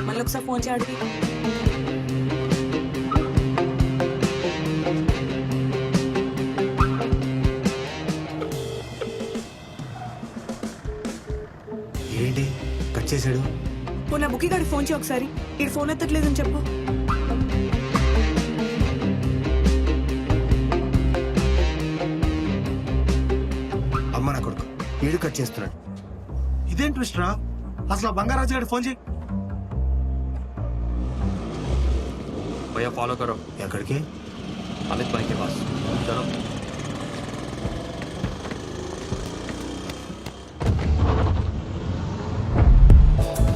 Speaker 4: మళ్ళీ ఒకసారి ఫోన్ చేయడానికి.
Speaker 2: ఏంటి కట్ చేసాడు?
Speaker 4: నా బుక్కి గారికి ఫోన్ చేయి ఒకసారి. ఈ ఫోన్ ఎత్తట్లేదని చెప్పు.
Speaker 2: అమ్మ నా కొడుకు వీడు కట్ చేస్తున్నాడు.
Speaker 3: ఇదేం ట్విస్ట్ రా? అసలు ఆ బంగారాజు గారి ఫోన్ చేయి.
Speaker 8: भैया फॉलो करो
Speaker 2: ఎక్కడికి?
Speaker 8: अमित भाई के पास चलो.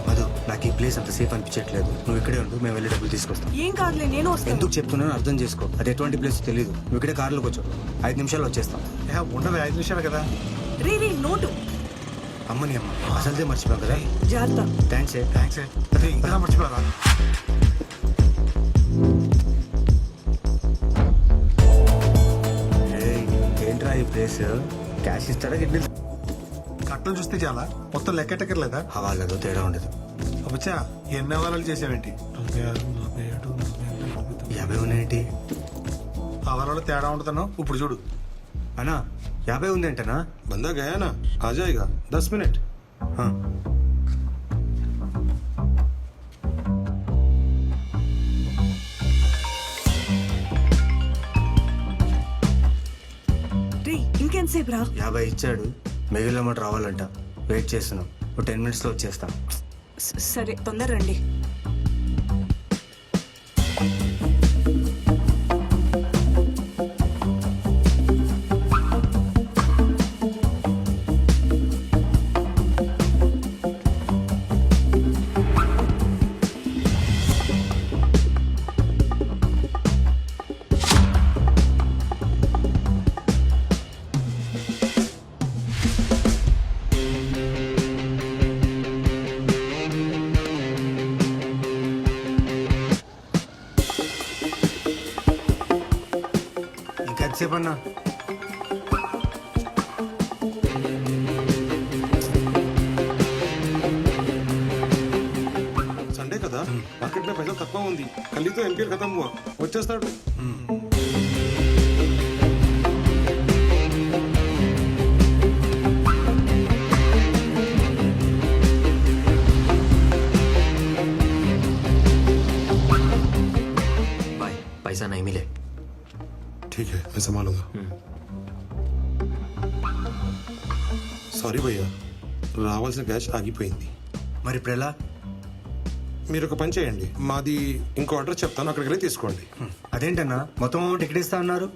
Speaker 2: మధు, నాకు ఈ ప్లేస్ అంత సేఫ్ అనిపించట్లేదు. నువ్వు ఇక్కడే ఉండు, మేము వెళ్ళి డబ్బులు తీసుకొస్తాం.
Speaker 4: ఏం కాదులే, నేను వస్తాను.
Speaker 2: ఎందుకు చెప్తున్నానో అర్థం చేసుకో. అది ఎటువంటి ప్లేస్ తెలియదు. నువ్వు ఇక్కడే కార్లోకి వచ్చావు, 5 నిమిషాలు వచ్చేస్తాం.
Speaker 3: ఉండదు 5 నిమిషాలు కదా.
Speaker 4: రీ నోటు.
Speaker 2: అమ్మని అమ్మ అసలుదే మర్చిపోయాం కదా.
Speaker 4: జాగ్రత్త.
Speaker 2: థ్యాంక్స్.
Speaker 3: థ్యాంక్స్. అదే ఇంకా మర్చిపోరా?
Speaker 2: ఏంట్రా ఈ ప్లేస్? క్యాష్ ఇస్తారా గిడ్డీ?
Speaker 3: కట్టలు చూస్తే చాలా, మొత్తం లెక్కెట్టకర్లేదా?
Speaker 2: హవాలతో తేడా ఉండదు.
Speaker 3: వచ్చా ఎన్ని అవారాలు చేసావేంటి?
Speaker 2: 50 ఉన్నాయేంటి?
Speaker 3: అవారాలు తేడా ఉంటుందను ఇప్పుడు చూడు.
Speaker 2: అన్నా 50 ఉందేంటనా?
Speaker 6: बंदा गया ना, आ जाएगा 10 मिनट.
Speaker 4: రీ ఇంకెంతసేపు రా?
Speaker 2: 50 ఇచ్చాడు, మిగిలిన అమౌంట్ రావాలంట. వెయిట్ చేస్తున్నాం, ఒక 10 minutes లో వచ్చేస్తాం.
Speaker 4: సరే తొందర రండి.
Speaker 2: ఇంకా ఎంతసేపు అన్నా?
Speaker 6: संडे కదా, మార్కెట్ లో పైసలు తక్కువ ఉంది. కల్లీతో ఎంపీఎల్ ఖతం హువా, వచ్చేస్తాడు.
Speaker 8: भाई पैसा नहीं मिले.
Speaker 6: ठीक है, मैं संभालूंगा. సారీ భయ్యా, రావాల్సిన క్యాష్ ఆగిపోయింది.
Speaker 2: మరి ఇప్పుడు ఎలా?
Speaker 6: మీరు ఒక పని చేయండి, మాది ఇంకో అడ్రస్ చెప్తాను, అక్కడికి వెళ్ళి తీసుకోండి.
Speaker 2: అదేంటన్నా మొత్తం అమౌంట్ ఇక్కడ ఇస్తా అన్నారు?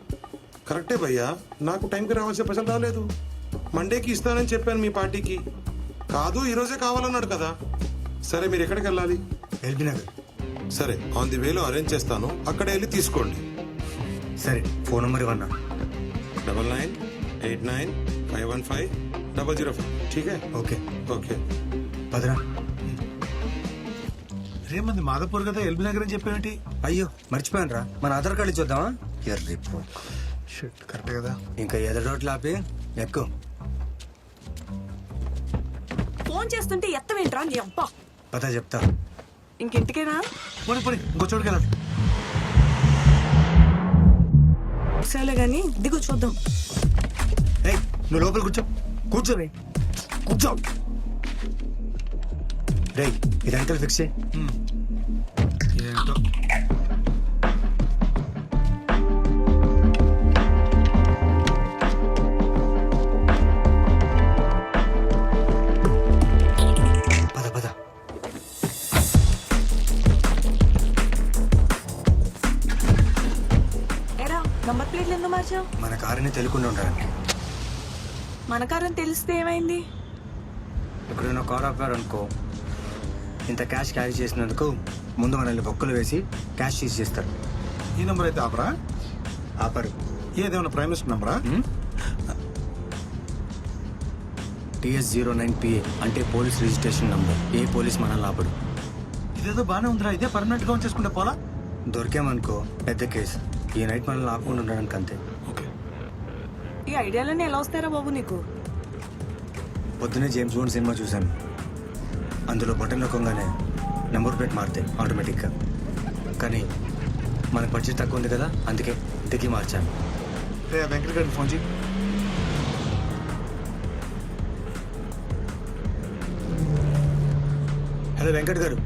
Speaker 6: కరెక్టే భయ్యా, నాకు టైంకి రావాల్సిన పైసలు రాలేదు. మండేకి ఇస్తానని చెప్పాను మీ పార్టీకి. కాదు ఈరోజే కావాలన్నాడు కదా. సరే మీరు ఎక్కడికి వెళ్ళాలి?
Speaker 2: ఎల్బీ నగర్.
Speaker 6: సరే ఆన్ ది వేలో అరేంజ్ చేస్తాను, అక్కడ వెళ్ళి తీసుకోండి.
Speaker 2: సరే ఫోన్ నెంబర్ ఇవ్వన్నా.
Speaker 6: 9989155005. ठीक है?
Speaker 2: Okay
Speaker 6: okay.
Speaker 2: పదరా.
Speaker 3: రేమంది మాధపూర్ కదా, ఎల్బీ నగర్ అని చెప్పేవేంటి?
Speaker 2: అయ్యో మర్చిపోయాను రా, మన ఆధార్ కార్డు ఇచ్చొద్దామా? ఎర్రి
Speaker 3: షిట్, కరెక్టే కదా.
Speaker 2: ఇంకా ఎదురు రోడ్లు ఆపి ఎక్కువ.
Speaker 4: ఫోన్ చేస్తుంటే ఎత్తవేంట్రా నీ అబ్బా?
Speaker 2: పద చెప్తా.
Speaker 4: ఇంకింటికేనా?
Speaker 3: పోనీ పోనీ, ఇంకో చోటుకి వెళ్ళాలి.
Speaker 4: సరేలే గానీ దిగు చూద్దాం.
Speaker 2: ఏయ్ నువ్వు లోపల కూర్చో. కూర్చోవే, కూర్చో. రేయ్ ఇది అంకల్ ఫిక్స్ చేయి.
Speaker 3: ఏంటో
Speaker 2: పద పద.
Speaker 4: ఏరా నంబర్ ప్లేట్లు ఎందుకు మార్చావు?
Speaker 2: మన కారుని తెలియకుండా ఉండడానికి.
Speaker 4: మన కారని తెలిస్తే ఏమైంది?
Speaker 2: ఎక్కడైనా కార్ ఆపారనుకో, ఇంత క్యాష్ క్యారీ చేసినందుకు ముందు మనల్ని బొక్కలు వేసి క్యాష్ సీజ్ చేస్తారు.
Speaker 3: ఈ నెంబర్ అయితే ఆపరా?
Speaker 2: ఆపరు.
Speaker 3: ఏదేమన్నా ప్రైమ్ మినిస్టర్ నెంబరా?
Speaker 2: TS09PA అంటే పోలీస్ రిజిస్ట్రేషన్ నంబర్. ఏ పోలీస్ మనల్ని ఆపడు.
Speaker 3: ఇదేదో బానే ఉందిరా, ఇదే పర్మనెంట్ గా ఉంచేసుకుంటే పోలా.
Speaker 2: దొరికామనుకో పెద్ద కేసు. ఈ నైట్ మనల్ని ఆపకుండా ఉండడానికి అంతే.
Speaker 3: ఓకే.
Speaker 4: ఈ ఐడియాలన్నీ ఎలా వస్తారా బాబు నీకు?
Speaker 2: పొద్దునే జేమ్స్ బాండ్ సినిమా చూశాను. అందులో బటన్ నొక్కగానే నెంబర్ ప్లేట్ మారుతాయి ఆటోమేటిక్గా. కానీ మనకు బడ్జెట్ తక్కువ ఉంది కదా, అందుకే ఇంతకీ మార్చాను.
Speaker 3: వెంకట గారికి ఫోన్ చేయి.
Speaker 2: హలో వెంకట్ గారు,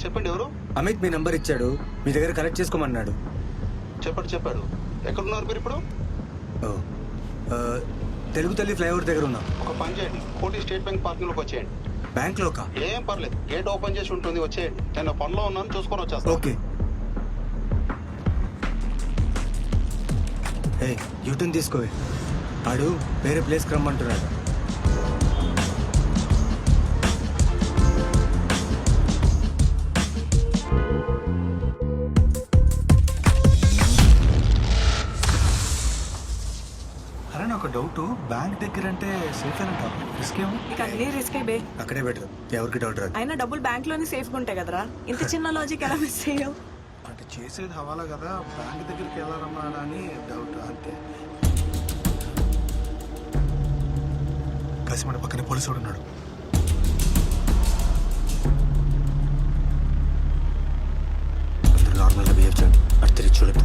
Speaker 9: చెప్పండి, ఎవరు?
Speaker 2: అమిత్ మీ నంబర్ ఇచ్చాడు, మీ దగ్గర కలెక్ట్ చేసుకోమన్నాడు.
Speaker 9: చెప్పాడు. ఎక్కడున్నారు మీరు ఇప్పుడు?
Speaker 2: ఓ, తెలుగు తల్లి ఫ్లైఓవర్ దగ్గర ఉన్నాం.
Speaker 9: ఒక పని చేయండి, కోటి స్టేట్ బ్యాంక్ పార్కింగ్ లోకి వచ్చేయండి.
Speaker 2: బ్యాంక్లోకా?
Speaker 9: ఏం పర్లేదు, గేట్ ఓపెన్ చేసి ఉంటుంది, వచ్చేయండి. నేను పనిలో ఉన్నాను, చూసుకొని వచ్చేస్తాను.
Speaker 2: ఓకే. ఏ యూటర్న్ తీసుకోవే, ఆడు వేరే ప్లేస్కి రమ్మంటున్నాడు.
Speaker 3: అరే నాకు ఒక డౌట్, బ్యాంక్ దగ్గర అంటే సేఫ్ అంటారు, రిస్క్ ఏమో?
Speaker 4: నీకు అన్ని రిస్క్ బే.
Speaker 2: అక్కడే బెటర్, ఎవరికి డౌట్ రాదు.
Speaker 4: అయినా డబ్బులు బ్యాంక్ లోనే సేఫ్ గా ఉంటాయి కదరా. ఇంత చిన్న లాజిక్ ఎలా మిస్ అయ్యావు?
Speaker 3: అంటే చేసేది హవాలా కదా, బ్యాంక్ దగ్గరికి వెళ్ళారమ్మా అని డౌట్ అంతే. కలిసి మన పక్కనే పోలీసు ఉన్నాడు.
Speaker 2: అందరూ నార్మల్గా బిహేవ్ చేయండి, అటు తిరిగి చూడద్దు.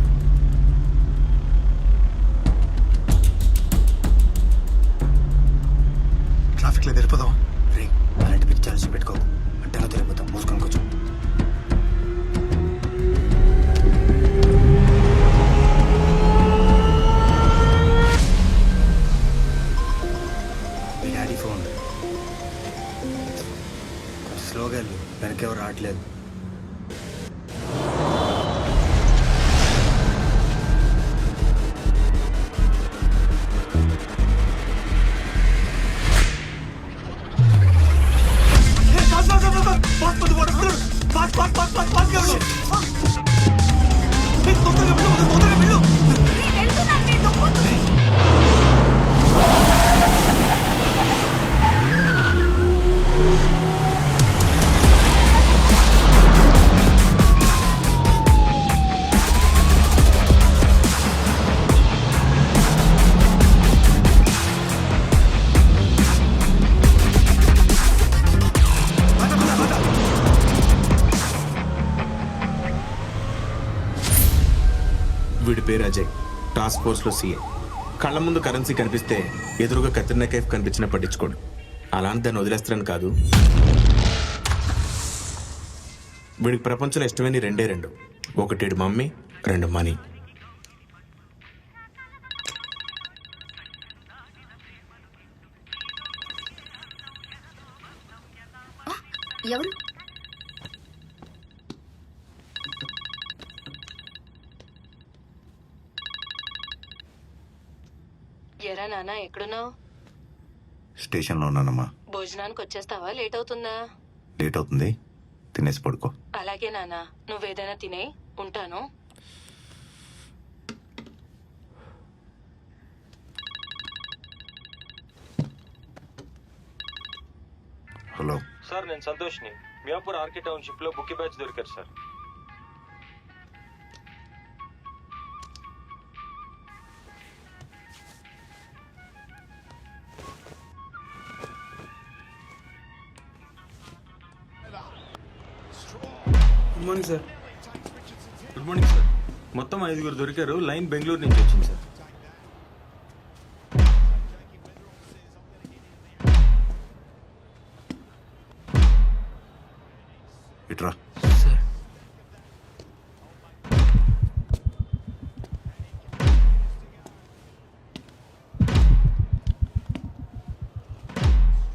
Speaker 3: ట్రాఫిక్ లేదు, వెళ్ళిపోదాం.
Speaker 2: రే అలాంటి పిచ్చి ఆలోచన పెట్టుకోకు, అడ్డంగా తిరిగిపోతాం, మూసుకొని కూర్చో. మీ డాడీ ఫోన్ కొంచెం స్లోగా వెళ్ళు, వెనకెవరు రావట్లేదు.
Speaker 1: వీడి పేరు అజయ్, టాస్క్ ఫోర్స్లో సీఏ. కళ్ళ ముందు కరెన్సీ కనిపిస్తే ఎదురుగా కత్రినా కైఫ్ కనిపించినా పట్టించుకోడు. అలాంటి దాన్ని వదిలేస్తారని కాదు. వీడికి ప్రపంచంలో ఇష్టమైన రెండే రెండు, ఒకటి వీడి మమ్మీ, రెండు మనీ.
Speaker 10: ఎవరు?
Speaker 11: ఎరా నాన్న, ఎక్కడున్నావు?
Speaker 12: స్టేషన్లో ఉన్నానమ్మా.
Speaker 11: భోజనానికి వచ్చేస్తావా? లేట్ అవుతుందా?
Speaker 12: లేట్ అవుతుంది, తినేసి పడుకో.
Speaker 11: అలాగే నాన్న, నువ్వేదైనా తినే, ఉంటాను.
Speaker 12: హలో
Speaker 8: సార్, నేను సంతోష్ని. మియాపూర్ ఆర్కే టౌన్షిప్ లో బుక్కి బ్యాచ్ దొరికారు sir.
Speaker 3: Good morning sir.
Speaker 8: Good morning sir. మొత్తం 5 దొరికారు. లైన్ బెంగళూరు నుంచి వచ్చింది సార్.
Speaker 12: ఇట్రా.
Speaker 8: సార్,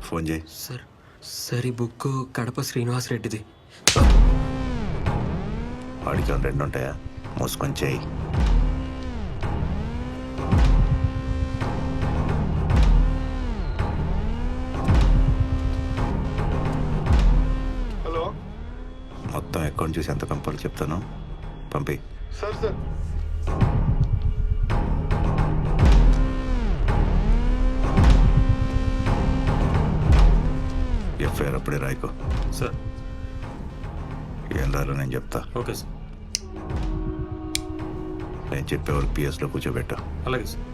Speaker 12: ఫోన్ చేయి.
Speaker 8: సార్ ఈ బుక్ కడప శ్రీనివాస్ రెడ్డిది.
Speaker 12: వాడికి 2 ఉంటాయా? మూసుకొని చేయి.
Speaker 9: హలో,
Speaker 12: మొత్తం అకౌంట్ చూసి ఎంత పంపాలో చెప్తాను, పంపి.
Speaker 9: సార్ సార్
Speaker 12: ఎఫ్ఐఆర్ అప్పుడే రాయకో.
Speaker 8: సార్.
Speaker 12: ఏం రాలో నేను చెప్తా.
Speaker 8: Okay sir.
Speaker 12: నేను చెప్పేవారు పిఎస్లో కూర్చోబెట్టా.
Speaker 8: అలాగే సార్.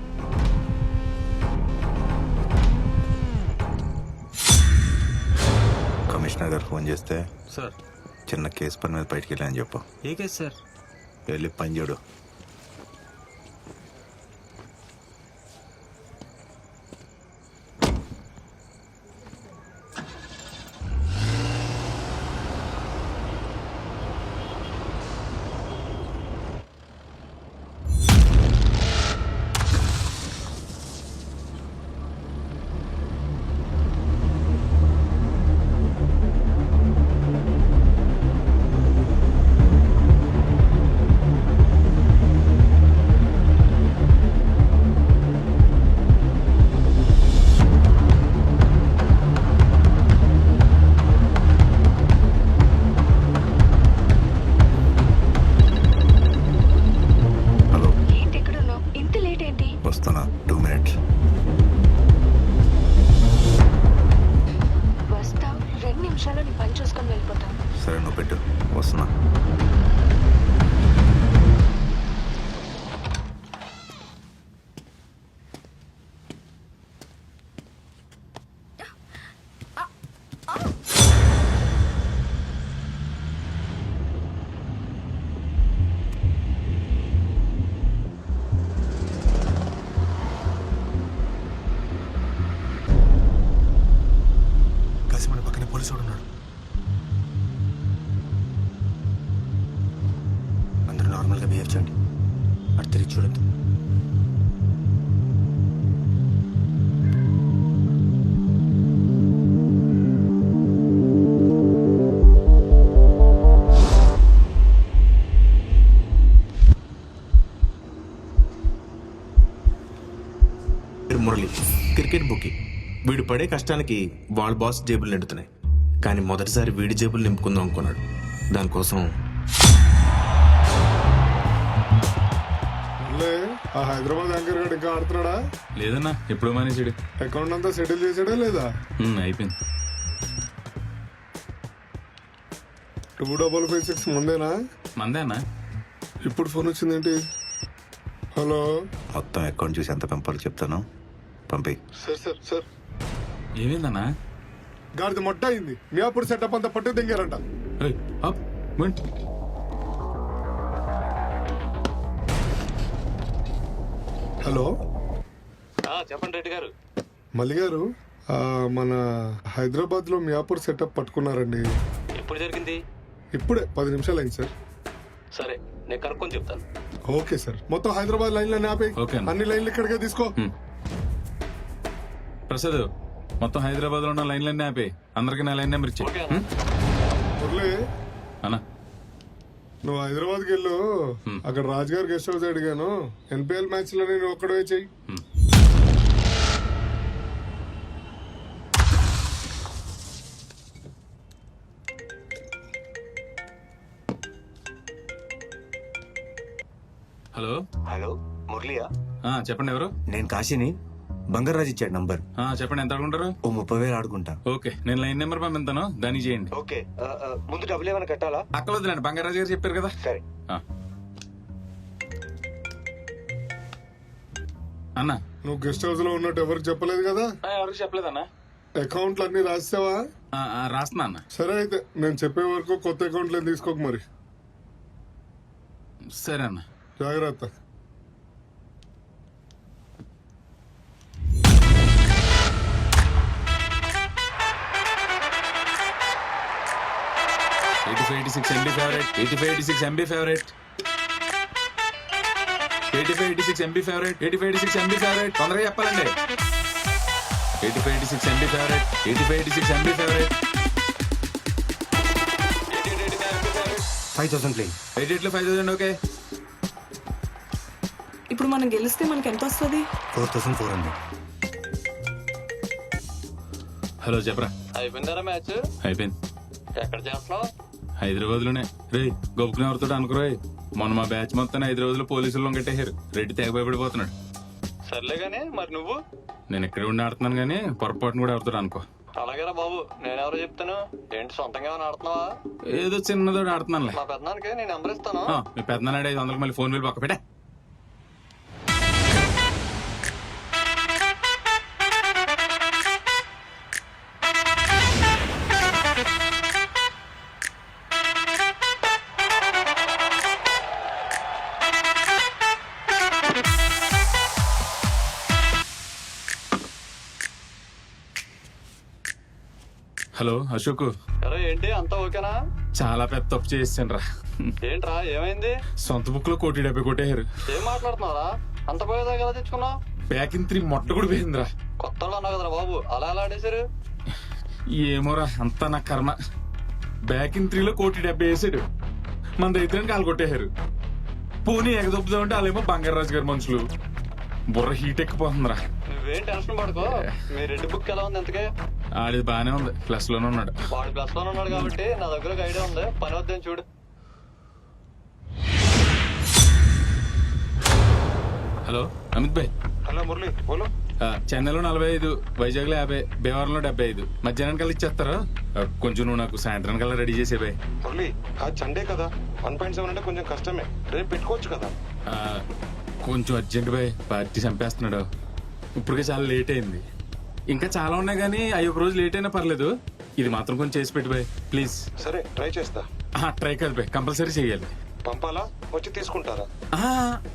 Speaker 12: కమిషనర్ గారు ఫోన్ చేస్తే
Speaker 8: సార్.
Speaker 12: చిన్న కేసు పని మీద బయటికి వెళ్ళాను చెప్పు.
Speaker 8: ఏ కేసు సార్?
Speaker 12: వెళ్ళి పని చూడు. హలో,
Speaker 10: ఏంటి ఎక్కడున్నావు? ఇంత లేట్ ఏంటి?
Speaker 12: వస్తున్నా, 2 minutes.
Speaker 10: వస్తా 2 నిమిషాల్లో నీ పని చూసుకొని వెళ్ళిపోతా.
Speaker 12: సరే నువ్వు పెట్టు, వస్తున్నా.
Speaker 3: కలిసి మన పక్కనే పోలీసు ఉన్నాడు.
Speaker 2: అందరూ నార్మల్గా బిహేవ్ చేయండి. అటు తిరిగి చూడద్దు.
Speaker 1: మురళి క్రికెట్ బుక్కి వీడు పడే కష్టానికి వాళ్ళ బాస్ జేబులు నిండుతున్నాయి. కానీ మొదటిసారి వీడి జేబులు నింపుకుందాం అనుకున్నాడు. దానికోసం
Speaker 9: ఆ హైదరాబాద్ యాంకర్ గడు ఇంకా ఆడుతున్నాడా?
Speaker 8: లేదన్నా, ఎప్పుడు మానేసాడు.
Speaker 9: అకౌంట్ అంతా సెటిల్ చేసాడా లేదా?
Speaker 8: అయిపోయింది.
Speaker 9: 2556 ముందేనా?
Speaker 8: మందే అన్నా.
Speaker 9: ఇప్పుడు ఫోన్ వచ్చిందేంటి? హలో,
Speaker 12: మొత్తం అకౌంట్ చూసి ఎంత పంపాలో చెప్తాను, పంపి.
Speaker 9: సార్ సార్ సార్
Speaker 8: ఏమైందన్నా?
Speaker 9: గాడిద మొట్ట అయింది. మియాపూర్ సెటప్ అంతా పట్టు దింగారంట.
Speaker 8: ఏయ్, అప్, మింట్.
Speaker 9: హలో,
Speaker 7: చెప్పండి రెడ్డి గారు.
Speaker 9: మల్లి గారు, మన హైదరాబాద్ లో మియాపూర్ సెటప్ పట్టుకున్నారండి.
Speaker 7: ఎప్పుడు జరిగింది?
Speaker 9: ఇప్పుడే 10 నిమిషాలు అయింది సార్.
Speaker 7: సరే, నేను కనుక్కొని చెప్తాను.
Speaker 9: Okay sir. మొత్తం హైదరాబాద్ లైన్లన్నీ ఆపే.
Speaker 8: ఓకే అన్న.
Speaker 9: అన్ని లైన్లు ఇక్కడికే తీసుకో.
Speaker 8: ప్రసాద్, మొత్తం హైదరాబాద్ లో ఉన్న లైన్లన్నీ ఆపే. అందరికి నా లైన్ నెంబర్ ఇచ్చే.
Speaker 9: మురళి,
Speaker 8: అన్నా,
Speaker 9: నువ్వు హైదరాబాద్కి వెళ్ళు. అక్కడ రాజుగారి గెస్ట్ హౌస్ అడిగాను. ఎన్పిఎల్ మ్యాచ్ లో నేను ఒక్కడే చెయ్యి.
Speaker 8: హలో.
Speaker 2: హలో, మురళియా?
Speaker 8: చెప్పండి, ఎవరు?
Speaker 2: నేను కాశీని. బంగారాజు ఇచ్చాడు నంబర్.
Speaker 8: చెప్పండి, ఎంత అడుగుంటారు?
Speaker 2: ఓ 30,000 ఆడుకుంటా.
Speaker 8: ఓకే, నేను లైన్ నెంబర్ పంపిస్తాను, దాన్ని చేయండి.
Speaker 2: ఓకే, ముందు డబ్బులు ఏమైనా కట్టాలా?
Speaker 8: అక్కర్లేదులేండి, బంగారాజు గారు చెప్పారు కదా.
Speaker 2: సరే.
Speaker 8: అన్నా,
Speaker 9: నువ్వు గెస్ట్ హౌస్ లో ఉన్నట్టు ఎవరికి చెప్పలేదు కదా?
Speaker 8: ఎవరికి చెప్పలేదన్నా.
Speaker 9: అకౌంట్లు అన్ని రాసావా?
Speaker 8: రాస్తున్నా అన్న.
Speaker 9: సరే, అయితే నేను చెప్పే వరకు కొత్త అకౌంట్లు ఏం తీసుకోక మరి.
Speaker 8: సరే అన్న,
Speaker 9: జాగ్రత్త.
Speaker 8: MB favourite. 8586 MB favourite. 8586 MB favourite. 8586 MB favourite. తొందరగా చెప్పాలండి. 8586 MB favourite. 8586 MB favourite.
Speaker 2: 5,000 play.
Speaker 8: 88 లో 5,000. ఓకే.
Speaker 4: ఇప్పుడు మనం గెలిస్తే మనకి ఎంత వస్తుంది?
Speaker 2: 4,400.
Speaker 8: హలో, చెప్పరా.
Speaker 7: అయిపోయిందారా మ్యాచ్?
Speaker 8: అయిపోయింది.
Speaker 7: ఎక్కడ చేస్తున్నావు?
Speaker 8: హైదరాబాద్లోనే రే గొప్పకుని ఎవరితో అనుకురాయి మొన్న మా బ్యాచ్ మొత్తాన్ని 5 రోజులు పోలీసులు కట్టేశారు. రెడ్డి తెగ భయపడిపోతున్నాడు.
Speaker 7: సర్లే గానీ మరి నువ్వు?
Speaker 8: నేను ఇక్కడే ఉండి ఆడుతున్నాను కానీ పొరపాటును కూడా ఎవరితో అనుకో.
Speaker 7: అలాగేరా బాబు, నేనెవరో చెప్తాను. ఏంటి సొంతంగా ఏమైనా ఆడుతున్నావా?
Speaker 8: ఏదో చిన్నదో ఆడుతున్నానులే.
Speaker 7: మా పెద్దనానికి నేను నెంబర్ ఇస్తాను.
Speaker 8: మీ పెద్దనాడు 500 మళ్ళీ ఫోన్ బిల్ పక్క పెట్టా. హలో అశోక్,
Speaker 7: అరే ఏంటి అంతా ఓకేనా?
Speaker 8: చాలా పెద్ద తప్పు చేసాను రా.
Speaker 7: ఏంట్రా ఏమైంది?
Speaker 8: సొంత బుక్ లో 1,70,00,000 కొట్టేశారు.
Speaker 7: ఏం మాట్లాడుతున్నారా? అంత పోయేదాకా ఎలా తెచ్చుకున్నావు?
Speaker 8: బ్యాక్ ఇన్ 3 మొట్ట కూడా పోయిందిరా.
Speaker 7: కొత్త వాళ్ళు అన్నావు కదరా బాబు, అలా ఎలా ఆడేశారు?
Speaker 8: ఏమోరా అంతా నా కర్మ. బ్యాక్ ఇన్ 3లో 1,70,00,000 వేసాడు. మన దగ్గర కాలు కొట్టేశారు. పోనీ ఎగదొప్పుదామంటే వాళ్ళేమో బంగారాజు గారి మనుషులు. బుర్ర హీట్ ఎక్కిపోతుందిరా.
Speaker 7: నువ్వేం టెన్షన్ పడుకో. మీ రెడ్డి బుక్ ఎలా ఉంది ఎంతకే?
Speaker 8: ఆడిది బానే ఉంది, ప్లస్ లోనే ఉన్నాడు.
Speaker 7: వాడు ప్లస్ లోనే ఉన్నాడు కాబట్టి నా దగ్గర ఒక ఐడియా ఉంది, పని వద్దని చూడు.
Speaker 8: హలో అమిత్ భాయ్.
Speaker 6: హలో మురళి బోలో.
Speaker 8: చెన్నైలో 45, వైజాగ్ లో 50, భీమవరంలో 75. మధ్యాహ్నం కల్లా ఇచ్చేస్తారా? కొంచెం నువ్వు నాకు సాయంత్రం కల్లా రెడీ చేసే బాయ్.
Speaker 6: మురళి అది సండే కదా, 1.7 అంటే కొంచెం కష్టమే. రేపు పెట్టుకోవచ్చు కదా.
Speaker 8: కొంచెం అర్జెంట్ బాయ్, పార్టీ చంపేస్తున్నాడు. ఇప్పటికే చాలా లేట్ అయింది. ఇంకా చాలా ఉన్నాయి కానీ అవి ఒక రోజు లేట్ అయినా పర్లేదు. ఇది మాత్రం కొంచెం చేసి పెట్టి బాయ్ ప్లీజ్.
Speaker 6: సరే ట్రై చేస్తా.
Speaker 8: ట్రై కాదు బాయ్, కంపల్సరీ చేయాలి.
Speaker 6: పంపాలా వచ్చి తీసుకుంటారా?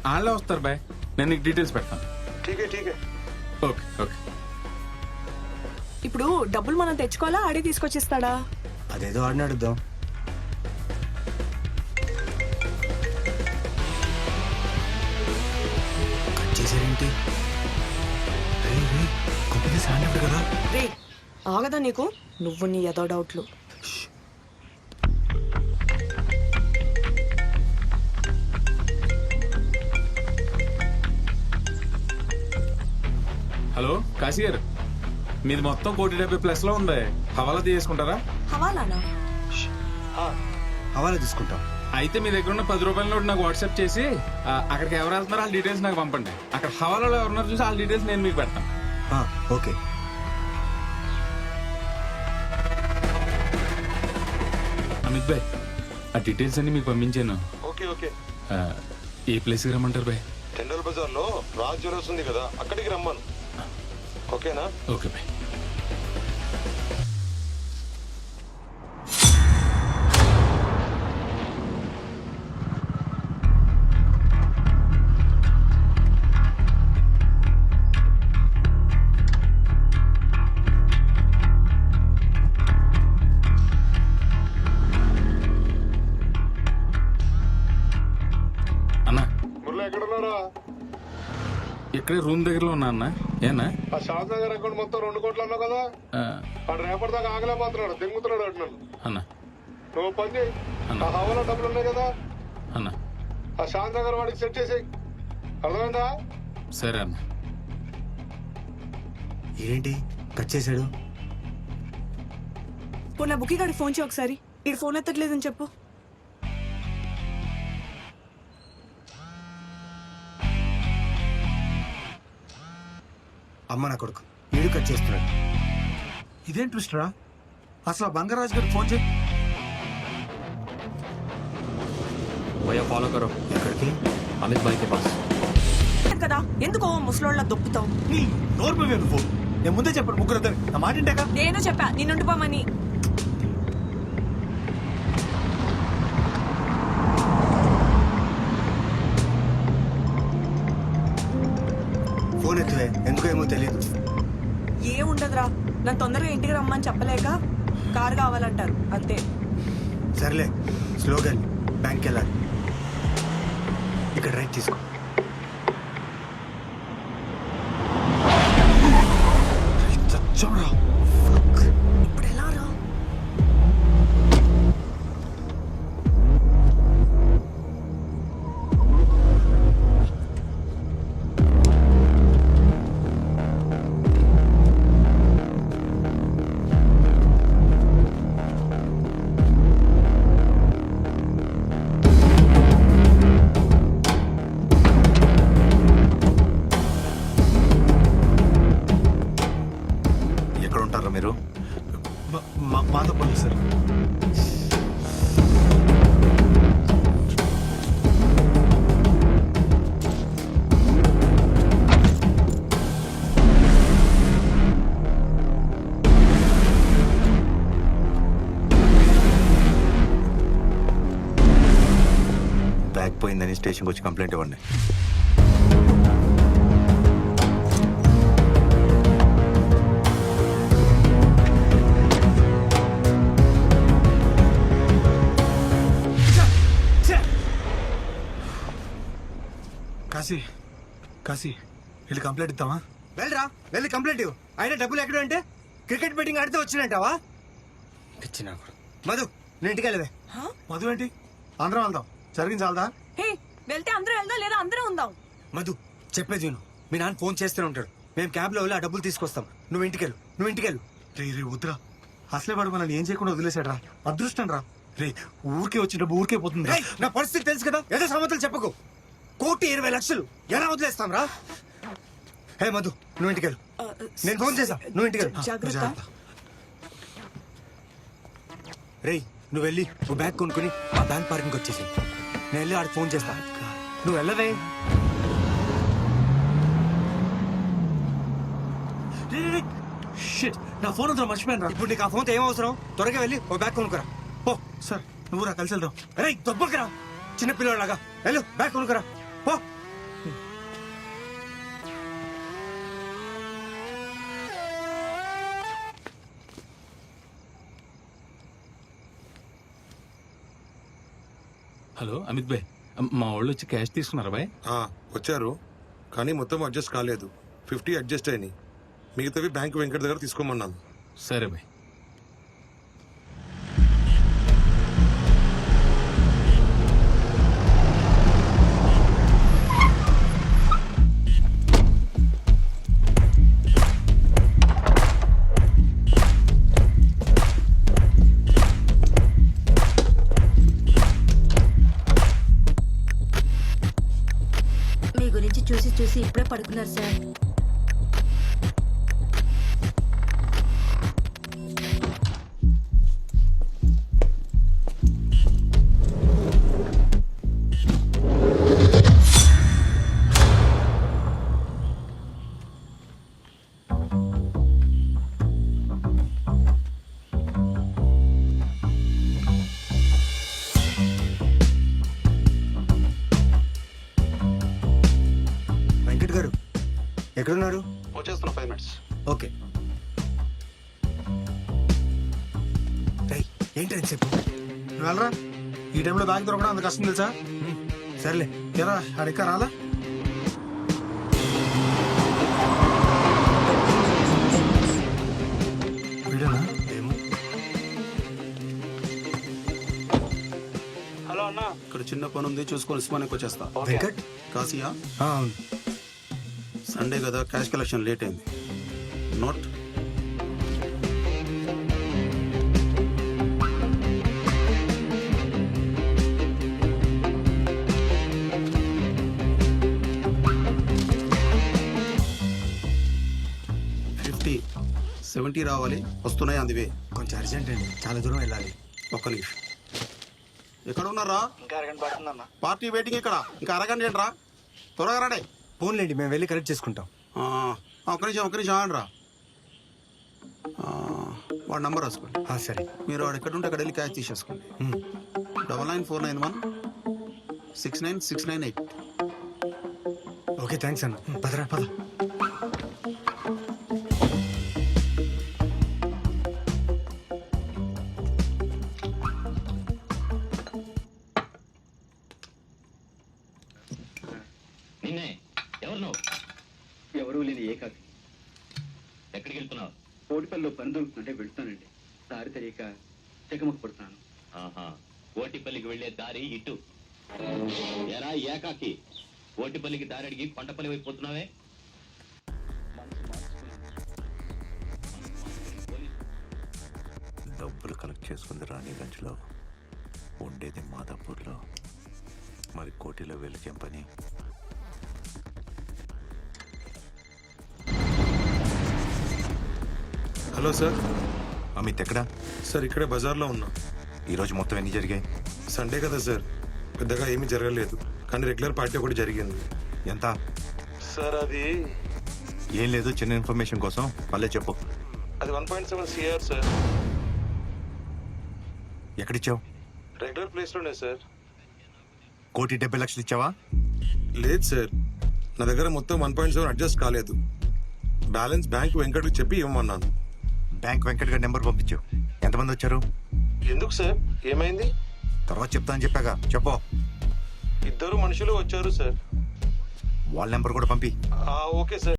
Speaker 8: వాళ్ళే వస్తారు బాయ్, నేను నీకు డీటెయిల్స్ పెడతాను.
Speaker 6: ఠీకే ఠీకే.
Speaker 8: Okay okay.
Speaker 4: ఇప్పుడు డబ్బులు మనం తెచ్చుకోవాలా, ఆడే తీసుకొచ్చిస్తాడా?
Speaker 2: అదేదో ఆడిని అడుగుదాం. కట్ చేశారేంటి? కదా
Speaker 4: రే ఆగదా నీకు? నువ్వు నీ ఏదో డౌట్లు.
Speaker 8: హలో కాశీ గారు, మీది మొత్తం 1,70,00,000 లో ఉంది. హవాలా తీసుకుంటారా?
Speaker 4: హవాలానా?
Speaker 2: హవాలా తీసుకుంటాం.
Speaker 8: అయితే మీ దగ్గర ఉన్న 10 రూపాయల నోటు నాకు వాట్సాప్ చేసి అక్కడికి ఎవరు వెళ్తున్నారో వాళ్ళ డీటెయిల్స్ నాకు పంపండి. అక్కడ హవాలాలో ఎవరున్నారు చూసి వాళ్ళ డీటెయిల్స్ నేను మీకు పెడతాను.
Speaker 2: ఓకే.
Speaker 8: అమిత్ భాయ్, ఆ డీటెయిల్స్ అన్ని మీకు పంపించాను.
Speaker 6: Okay okay.
Speaker 8: ఏ ప్లేస్కి రమ్మంటారు భాయ్?
Speaker 6: టెండర్ బజార్ లో రాజ్ జ్యువెలర్స్ ఉంది కదా, అక్కడికి రమ్మను. ఓకేనా?
Speaker 8: ఓకే భాయ్. ఇక్కడే రూమ్ దగ్గరలో ఉన్నా అన్న. ఏనా
Speaker 9: ఆ షాద్ నగర్ అకౌంట్ మొత్తం 2 కోట్లు అన్నావు కదా, వాడు రేపటి దాకా ఆగలేకపోతున్నాడు, దింగుతున్నాడు అటు నన్ను.
Speaker 8: అన్న
Speaker 9: నువ్వు పని చేయి, ఆ హవాలో డబ్బులు ఉన్నాయి కదా
Speaker 8: అన్న,
Speaker 9: ఆ షాద్ నగర్ వాడికి సెట్ చేసేయి. అర్థమైందా?
Speaker 8: సరే అన్న.
Speaker 2: ఏంటి కట్ చేశాడు?
Speaker 4: నా బుక్కి గారికి ఫోన్ చేయి ఒకసారి. ఇటు ఫోన్ ఎత్తట్లేదని చెప్పు.
Speaker 2: అమ్మ నా కొడుకు వీడు కట్ చేస్తున్నాడు.
Speaker 3: ఇదేం ట్విస్ట్ రా? అసలు ఆ బంగారాజు గారికి ఫోన్ చేయి.
Speaker 2: ఫాలో కరో. ఎక్కడికి? అమిత్ భాయ్ కే పాస్.
Speaker 4: కదా ఎందుకో ముసలోళ్ళ దొప్పుతావు.
Speaker 3: నీ నోరు మీద నువ్వు. నేను ముందే చెప్పాను ముగ్గురు నా మాట ఇంటాక.
Speaker 4: నేను చెప్పా నీ నుండి పోమని.
Speaker 2: ఫోన్ ఎత్తువే, ఎందుకో ఏమో తెలియదు.
Speaker 4: ఏ ఉండదురా, నన్ను తొందరగా ఇంటికి రమ్మని చెప్పలేక కారు కావాలంటారు అంతే.
Speaker 2: సర్లే స్లోగా బ్యాంక్కి వెళ్ళాలి. ఇక్కడ రైట్ తీసుకో.
Speaker 4: ఇప్పుడు ఎలా రా?
Speaker 12: ఎక్కడ ఉంటారా మీరు?
Speaker 3: మాధవపల్లి సార్.
Speaker 12: బ్యాగ్ పోయిందని స్టేషన్కి వచ్చి కంప్లైంట్ ఇవ్వండి.
Speaker 3: కాశీ వెళ్ళి కంప్లైంట్ ఇద్దామా?
Speaker 2: వెళ్ళరా, వెళ్ళి కంప్లైంట్ ఇవ్వు. అయినా డబ్బులు ఎక్కడ అంటే క్రికెట్ బెట్టింగ్ ఆడితే వచ్చినట్టావా? ఇచ్చినా మధు, నేను ఇంటికి వెళ్ళవే.
Speaker 3: మధు ఏంటి? అందరం వెళ్దాం. జరిగింది చాలదా?
Speaker 4: హే, వెళ్తే అందరూ వెళ్దాం లేదా అందరూ ఉందాం.
Speaker 2: మధు చెప్పేది విను. మీ నాన్న ఫోన్ చేస్తూనే ఉంటాడు. మేము క్యాబ్ లో వెళ్ళి ఆ డబ్బులు తీసుకొస్తాం. నువ్వు ఇంటికెళ్ళు.
Speaker 3: రే వద్దురా. అసలే వాడు మనల్ని ఏం చేయకుండా వదిలేశాడు రా. అదృష్టం రా. రే ఊరికే వచ్చిన డబ్బు ఊరికే పోతుంది.
Speaker 2: రేయ్, నా పరిస్థితి తెలుసు కదా, ఏదో సమతలు చెప్పకు. 1,20,00,000 ఎలా వదిలేస్తాం రా? హే మధు, నువ్వు ఇంటికెళ్ళు. నేను ఫోన్ చేసా, నువ్వు ఇంటికెళ్ళు.
Speaker 4: జాగ్రత్త.
Speaker 2: రేయ్, నువ్వు వెళ్ళి నువ్వు బ్యాగ్ కొనుక్కుని ఆ బ్యాంక్ పార్కింగ్ వచ్చేసి నేను వెళ్ళి ఆడికి ఫోన్ చేస్తా. నువ్వు వెళ్ళవే.
Speaker 3: నా ఫోన్ అంతా మర్చిపోయాను రా.
Speaker 2: ఇప్పుడు నీకు ఆ ఫోన్తో ఏం అవసరం? త్వరగా వెళ్ళి ఓ బ్యాగ్ కొనుక్కురా పో.
Speaker 3: సార్ నువ్వు రా, కలిసి వెళ్దాం.
Speaker 2: రేయ్ దొబ్బకురా, చిన్న పిల్లలాగా వెళ్ళు, బ్యాగ్ కొనుక్కురా పో.
Speaker 8: హలో అమిత్ భాయ్, మా వాళ్ళు వచ్చి క్యాష్ తీసుకున్నారా బాయ్?
Speaker 13: వచ్చారు, కానీ మొత్తం అడ్జస్ట్ కాలేదు. 50 అడ్జస్ట్ అయినాయి. మిగతావి బ్యాంక్ వెంకట్ దగ్గర తీసుకోమన్నాను.
Speaker 8: సరే బాయ్.
Speaker 10: మీ గురించి చూసి ఇప్పుడే పడుకున్నారు సార్.
Speaker 2: వెంకట్ గారు ఎక్కడున్నారు?
Speaker 6: వచ్చేస్తున్నా 5 minutes.
Speaker 2: ఓకే. రేయ్, ఏంటి చెప్పు.
Speaker 3: నువ్వు వెళ్ళరా. ఈ టైంలో బ్యాగ్ దొరకడం అంత కష్టం తెలుసా?
Speaker 2: సర్లే.
Speaker 3: ఎరా అడిక్క రాలా? వీడేనా?
Speaker 2: ఏమో.
Speaker 7: హలో అన్నా.
Speaker 6: ఇక్కడ చిన్న పని ఉంది, చూసుకొని ఉస్మానికి వచ్చేస్తా.
Speaker 2: వెంకట్?
Speaker 6: కాశీయా?
Speaker 2: అవును.
Speaker 6: సండే కదా, క్యాష్ కలెక్షన్ లేట్ అయింది. నోట్. $70 రావాలి, వస్తున్నాయి అందువే.
Speaker 2: కొంచెం అర్జెంట్ అండి, చాలా దూరం వెళ్ళాలి.
Speaker 6: ఒక్క నిమిషం. ఎక్కడ ఉన్నారా?
Speaker 3: ఇంకా అరగంట పడుతుందన్న.
Speaker 6: పార్టీ వెయిటింగ్ ఇక్కడ. ఇంకా అరగంట ఏంట్రా, త్వరగా రాడే.
Speaker 2: ఫోన్లేండి, మేము వెళ్ళి కరెక్ట్ చేసుకుంటాం.
Speaker 6: ఒక్క నిమిషం ఆగండిరా. వాడి నంబర్ రాసుకోండి.
Speaker 2: సరే.
Speaker 6: మీరు వాడు ఎక్కడ ఉంటే అక్కడ వెళ్ళి క్యాష్ తీసేసుకోండి. 99491 69698.
Speaker 2: ఓకే, థ్యాంక్స్ అన్న. పదరా పద.
Speaker 14: నిన్నే ఎవరు నువ్వు?
Speaker 15: ఎవరూ లేని ఏకాకి.
Speaker 14: ఎక్కడికి వెళ్తున్నావు?
Speaker 15: కోటిపల్లిలో పని దొరుకుతుంటే వెళ్తానండి. దారి తెలియక చెకమక పడుతున్నాను.
Speaker 14: ఆహా, ఓటిపల్లికి వెళ్లే దారి ఇటు. ఎరా ఏకాకి, ఓటిపల్లికి దారి అడిగి కొండపల్లి వైపు పోతున్నావే?
Speaker 12: డబ్బులు కలెక్ట్ చేసుకుంది రాణిగంజ్లో, ఉండేది మాదాపూర్లో. మరి కోటిలో వెళ్ళకేం పని?
Speaker 13: Hello sir.
Speaker 12: అమిత్ ఎక్కడా?
Speaker 13: సార్ ఇక్కడే బజార్లో ఉన్నా.
Speaker 12: ఈరోజు మొత్తం ఎన్ని జరిగాయి?
Speaker 13: సండే కదా సార్, పెద్దగా ఏమీ జరగలేదు, కానీ రెగ్యులర్ పార్టీ ఒకటి జరిగింది.
Speaker 12: ఎంత?
Speaker 13: సార్ అది
Speaker 12: ఏం లేదు, చిన్న ఇన్ఫర్మేషన్ కోసం పల్లె చెప్పు.
Speaker 13: అది 1.7 CR సార్.
Speaker 12: ఎక్కడిచ్చావు?
Speaker 13: రెగ్యులర్ ప్లేస్లోనే సార్.
Speaker 12: 1,70,00,000 ఇచ్చావా?
Speaker 13: లేదు సార్, నా దగ్గర మొత్తం 1.7 అడ్జస్ట్ కాలేదు. బ్యాలెన్స్ బ్యాంక్ వెంకట్కి చెప్పి ఇవ్వమన్నాను.
Speaker 12: బ్యాంక్ వెంకట్ గారి నెంబర్ పంపించు. ఎంతమంది వచ్చారు?
Speaker 13: ఎందుకు సార్, ఏమైంది?
Speaker 12: తర్వాత చెప్తాను చెప్పాగా, చెప్పు.
Speaker 13: 2 మనుషులు వచ్చారు సార్.
Speaker 12: వాళ్ళ నెంబర్ కూడా పంపి.
Speaker 13: Okay sir.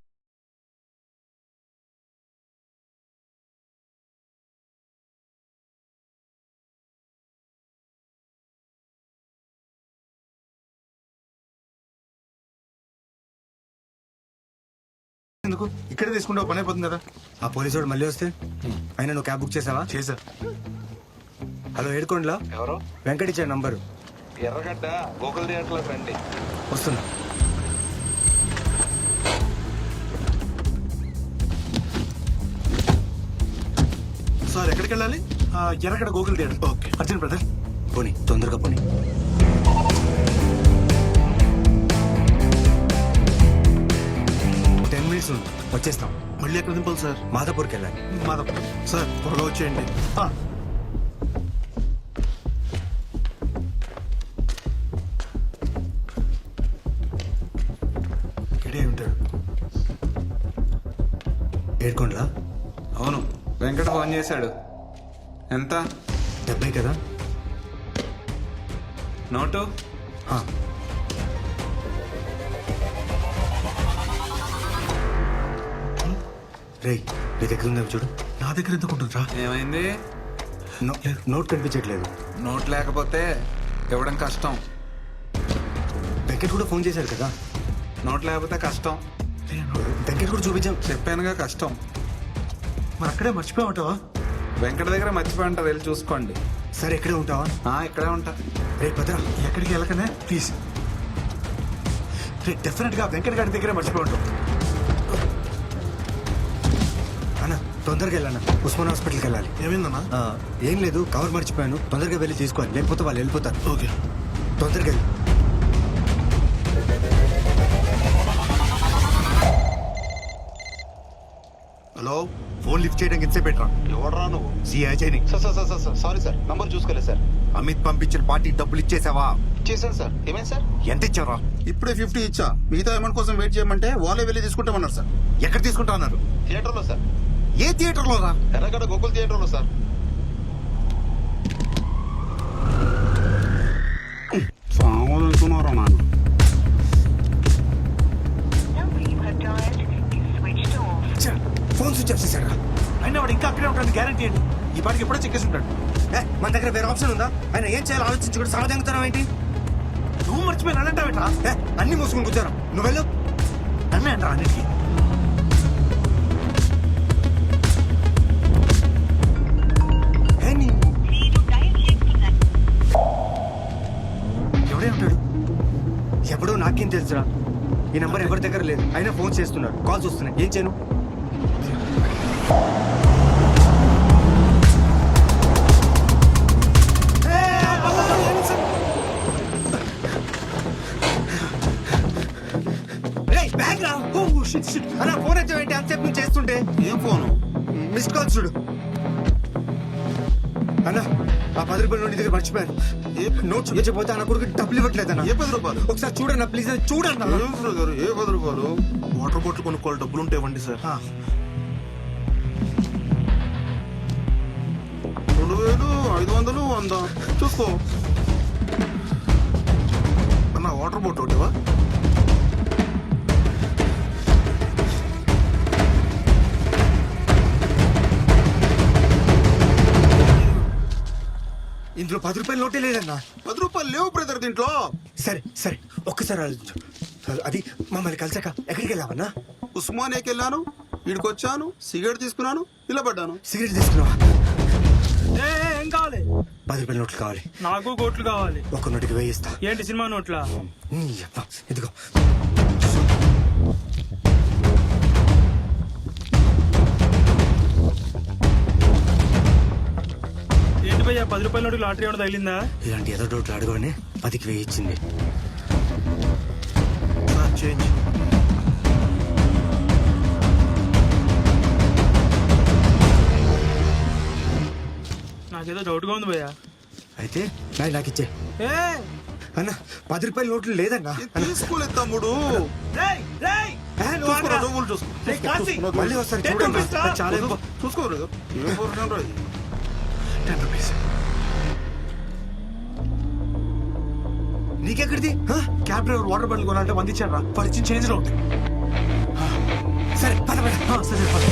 Speaker 3: ఎందుకు ఇక్కడే తీసుకుంటే పని అయిపోతుంది కదా.
Speaker 2: ఆ పోలీసు వాడు మళ్ళీ వస్తే అయినా నువ్వు క్యాబ్ బుక్ చేసావా?
Speaker 3: చేసా.
Speaker 2: హలో ఏడుకోండిలా,
Speaker 7: ఎవరు?
Speaker 2: వెంకట్ ఇచ్చాడు నంబరు.
Speaker 7: ఎర్రగడ్డ గోకుల్ థియేటర్లో రండి.
Speaker 2: వస్తున్నా.
Speaker 3: సార్ ఎక్కడికి వెళ్ళాలి? ఎర్రగడ్డ Gokul theatre. Okay Arjun brother.
Speaker 2: పోనీ తొందరగా పోనీ. వచ్చేస్తాం.
Speaker 3: మళ్ళీ ఎక్కడ దింపాలి సార్?
Speaker 2: మాదాపూర్కి వెళ్ళాలి.
Speaker 3: మాధవ్ సార్ త్వరగా వచ్చేయండి. ఇక్కడే ఉంటాడు.
Speaker 2: ఏడుకోండిలా.
Speaker 8: అవును, వెంకట ఫోన్ చేశాడు. ఎంత?
Speaker 2: 70 కదా.
Speaker 8: నోటు?
Speaker 2: రే, నీ దగ్గర ఉందా చూడు.
Speaker 3: నా దగ్గర ఎందుకు ఉంటుందిరా?
Speaker 8: ఏమైంది?
Speaker 2: నోట్ కనిపించట్లేదు.
Speaker 8: నోట్ లేకపోతే ఇవ్వడం కష్టం.
Speaker 2: వెంకట్ కూడా ఫోన్ చేశారు కదా.
Speaker 8: నోట్ లేకపోతే కష్టం.
Speaker 2: వెంకట్ కూడా చూపించాం.
Speaker 8: చెప్పానుగా కష్టం.
Speaker 3: మరి అక్కడే మర్చిపోయామంటావా?
Speaker 8: వెంకట దగ్గర మర్చిపోయి ఉంటారు, వెళ్ళి చూసుకోండి.
Speaker 2: సరే ఇక్కడే ఉంటావా?
Speaker 8: ఇక్కడే ఉంటా.
Speaker 3: రే భద్ర, ఎక్కడికి వెళ్ళకనే ప్లీజ్. రే డెఫినెట్ గా వెంకట్ గారి దగ్గరే మర్చిపోయి ఉంటాం.
Speaker 2: అన్న తొందరగా వెళ్ళాను, ఉస్మాన్ హాస్పిటల్కి వెళ్ళాలి.
Speaker 3: ఏమైందన్నా?
Speaker 2: ఏం లేదు, కవర్ మర్చిపోయాను. తొందరగా వెళ్ళి తీసుకోవాలి, లేకపోతే వాళ్ళు వెళ్ళిపోతారు.
Speaker 3: ఓకే
Speaker 2: తొందరగా వెళ్ళి.
Speaker 12: హలో, ఫోన్ లిఫ్ట్ చేయడానికి ఎంతసేపు పెట్టరా?
Speaker 7: ఎవడరా నువ్వు?
Speaker 12: CI joining.
Speaker 7: Sir sorry sir, number చూసుకోలేదు సార్.
Speaker 12: అమిత్ పంపించిన పార్టీ డబ్బులు ఇచ్చేసావా?
Speaker 7: ఇచ్చేసాను సార్. ఏమైంది సార్?
Speaker 12: ఎంత ఇచ్చారా?
Speaker 13: ఇప్పుడే 50 ఇచ్చా. మిగతా అమౌంట్ కోసం వెయిట్ చేయమంటే వాళ్ళే వెళ్ళి తీసుకుంటామన్నారు సార్.
Speaker 12: ఎక్కడ తీసుకుంటా అన్నారు?
Speaker 7: థియేటర్లో సార్.
Speaker 12: ఏ థియేటర్లో రా?
Speaker 7: ఎర్రగడ్డ గోకుల్ థియేటర్లో సార్.
Speaker 13: అనుకున్నారా నాన్న?
Speaker 2: ఫోన్ స్విచ్ ఆఫ్ చేశాడు.
Speaker 3: అయినా వాడు ఇంకా అక్కడే ఉంటాడు గ్యారంటీ అండి. ఈ పాటికి ఎప్పుడో చెక్కేసి ఉంటాడు.
Speaker 2: మన దగ్గర వేరే ఆప్షన్ ఉందా? ఆయన ఏం చేయాలో ఆలోచించి కూడా సమాధానం ఏంటి?
Speaker 3: నువ్వు మర్చిపోయి నన్నంటావేట్రా?
Speaker 2: అన్ని మూసుకుని కూర్చోరా. నువ్వు వెళ్ళు.
Speaker 3: నన్నే అంటారా అన్నిటికీ?
Speaker 2: ఎవడే ఉంటాడు? ఎప్పుడో నాకేం తెలుసురా. ఈ నంబర్ ఎవరి దగ్గర లేదు, అయినా ఫోన్ చేస్తున్నారు, కాల్స్ వస్తున్నాయి. ఏం చేయను? అలా ఫోన్ అయితే అంతసేపు నుంచి చేస్తుంటే.
Speaker 13: ఏం ఫోను?
Speaker 2: మిస్డ్ కాల్స్ చూడు. అన్నా ఆ 10 రూపాయలు నోటి దగ్గర మర్చిపోయాను. నోట్ చూపించకపోతే అన్న కొడుకు డబ్బులు ఇవ్వట్లేదన్నా.
Speaker 13: ఏ 10 రూపాయలు?
Speaker 2: ఒకసారి చూడన్నా ప్లీజ్, చూడన్నా.
Speaker 13: ఏ 10 రూపాయలు?
Speaker 3: వాటర్ బాటిల్ కొనుక్కోవాలి, డబ్బులు ఉంటే ఇవ్వండి సార్.
Speaker 13: 2,500 100 చూసుకో
Speaker 3: అన్న. వాటర్ బాటిల్ ఒకటివా?
Speaker 2: ఇందులో 10 రూపాయలు నోటే లేదన్నా.
Speaker 13: 10 రూపాయలు లేవు బ్రదర్ దీంట్లో.
Speaker 2: సరే సరే ఒక్కసారి ఆలోచించు. అది మమ్మల్ని కలిసాక ఎక్కడికి వెళ్ళావన్నా?
Speaker 13: ఉస్మానియాకి వెళ్ళాను, ఇక్కడికి వచ్చాను, సిగరెట్ తీసుకున్నాను, ఇలా పడ్డాను.
Speaker 2: సిగరెట్ తీసుకున్నావా?
Speaker 3: ఏం కావాలి?
Speaker 2: 10 రూపాయల నోట్లు కావాలి.
Speaker 3: నాకు కోట్లు కావాలి.
Speaker 2: ఒక్క నోటికి 1000 ఇస్తా.
Speaker 3: ఏంటి సినిమా నోట్లా?
Speaker 2: ఇదిగో.
Speaker 3: భయ్యా 10 రూపాయల నోటి లాటరీ ఏమైనా తగిలిందా?
Speaker 2: ఇలాంటి ఏదో డౌట్లు అడగగానే 10కి 1000 ఇచ్చింది.
Speaker 3: చేంజ్. నాకేదో డౌట్ గా ఉంది భయ్యా.
Speaker 2: అయితే నాకు ఇచ్చే అన్న. 10 రూపాయల నోట్లు లేదన్నా.
Speaker 3: తీసుకోలేదు తమ్ముడు.
Speaker 2: మళ్ళీ వస్తారు చూడండి. చాలా
Speaker 3: చూసుకోరు. 10 రూపీస్
Speaker 2: నీకెక్కడిది?
Speaker 3: క్యాబ్ డ్రైవర్ వాటర్ బాటిల్ కొనాలంటే 100 ఇచ్చారా? పరిచయం చేంజ్ లో ఉంది.
Speaker 2: సరే పద పద.
Speaker 3: సరే పద.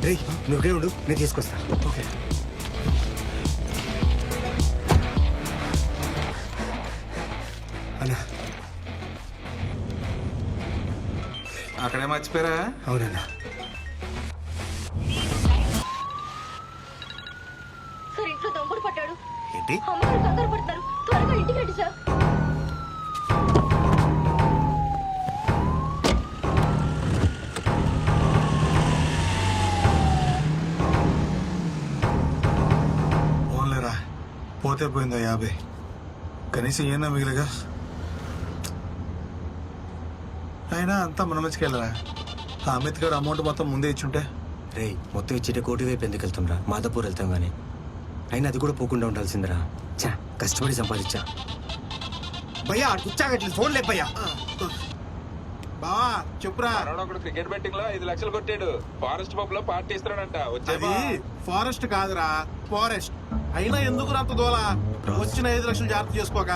Speaker 2: రేయ్ నువ్వే ఉండు, నేను తీసుకొస్తా.
Speaker 3: ఓకే.
Speaker 2: అన్నా
Speaker 1: అక్కడే మర్చిపోయారా?
Speaker 2: అవునన్నా.
Speaker 10: సార్ ఇంట్లో దొంగడు పడ్డాడు.
Speaker 2: ఏంటి?
Speaker 10: అమ్మగారు కంగారు పడతారు. త్వరగా ఇంటికి రండి సార్.
Speaker 3: ఓన్లేరా పోతే పోయిందా 50. కనీసం ఏనా మిగిలిగా. అయినా అంతా మన మంచికి వెళ్ళరా. ఆ అమిత్ గారు అమౌంట్ మొత్తం ముందే ఇచ్చుంటే.
Speaker 2: రేయ్ మొత్తం ఇచ్చేటే కోటి వైపు ఎందుకు వెళ్తుండ్రా? మాదాపూర్ వెళ్తాం కానీ. అయినా అది కూడా పోకుండా ఉండాల్సిందిరా. చా కష్టపడి సంపాదించా. భయ్యా కూర్చాగట్లేదు. ఫోన్ లే భయ్యా.
Speaker 3: బావా చెప్పురా.
Speaker 7: ఒకడు క్రికెట్ బెట్టింగ్ లో 5 లక్షలు కొట్టాడు. ఫారెస్ట్ పబ్ లో పార్టీ ఇస్తాడంట.
Speaker 3: అది ఫారెస్ట్ కాదురా, ఫారెస్ట్. అయినా ఎందుకు అంత దోలా? వచ్చిన 5 లక్షలు జాగ్రత్త చేసుకోక.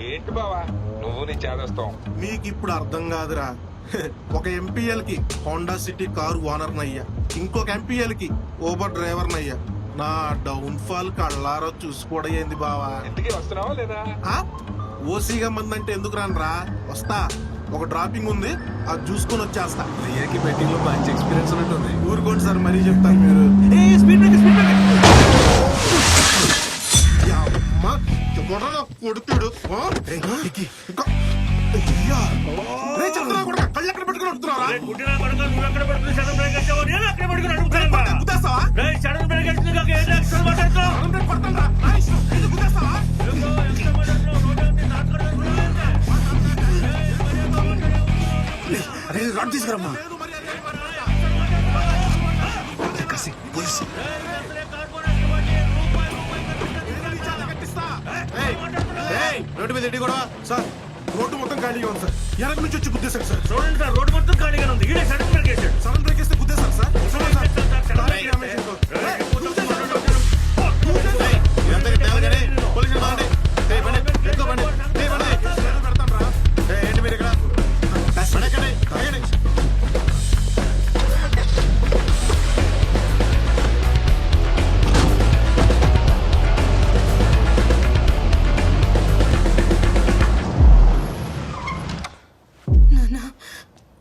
Speaker 7: ఏంటి బావా నువ్వు నీ చేదస్తాం.
Speaker 3: మీకు ఇప్పుడు అర్థం కాదురా. ఒక ఎంపీఎల్ కి హోండా సిటీ కారు ఓనర్ నయ్యా, ఇంకొక ఎంపీఎల్ కి ఓబర్ డ్రైవర్ నయ్యా. నా డౌన్ ఫాల్ కళ్ళారో చూసుకోవడం ఏంది బావా?
Speaker 7: ఇంటికి వస్తున్నావా లేదా?
Speaker 3: ఓసీగా మంది అంటే ఎందుకు రానరా? వస్తా. ఒక డ్రాపింగ్ ఉంది, అది చూసుకొని వచ్చేస్తా. అయ్యాకి బెట్టింగ్ లో మంచి ఎక్స్పీరియన్స్ ఉన్నట్టుంది. ఊరుకోండి సార్, మరీ చెప్తాను. మీరు కొడుతుడు కళ్ళెక్కడ పెట్టుకుని అడుగుతున్నారా?
Speaker 2: రాడ్ తీసుకురమ్మా.
Speaker 3: రోడ్డు మీద కూడా సార్, రోడ్డు మొత్తం ఖాళీగా ఉంది సార్. వెనక నుంచి వచ్చి గుద్దేశారు సార్.
Speaker 8: చూడండి సార్, రోడ్డు మొత్తం ఖాళీగా ఉంది. ఈడే సడన్ బ్రేక్ వేసాడు.
Speaker 3: సడన్ బ్రేక్ వేస్తే గుద్దేశారు సార్. ఏంటి మీరు ఇక్కడ?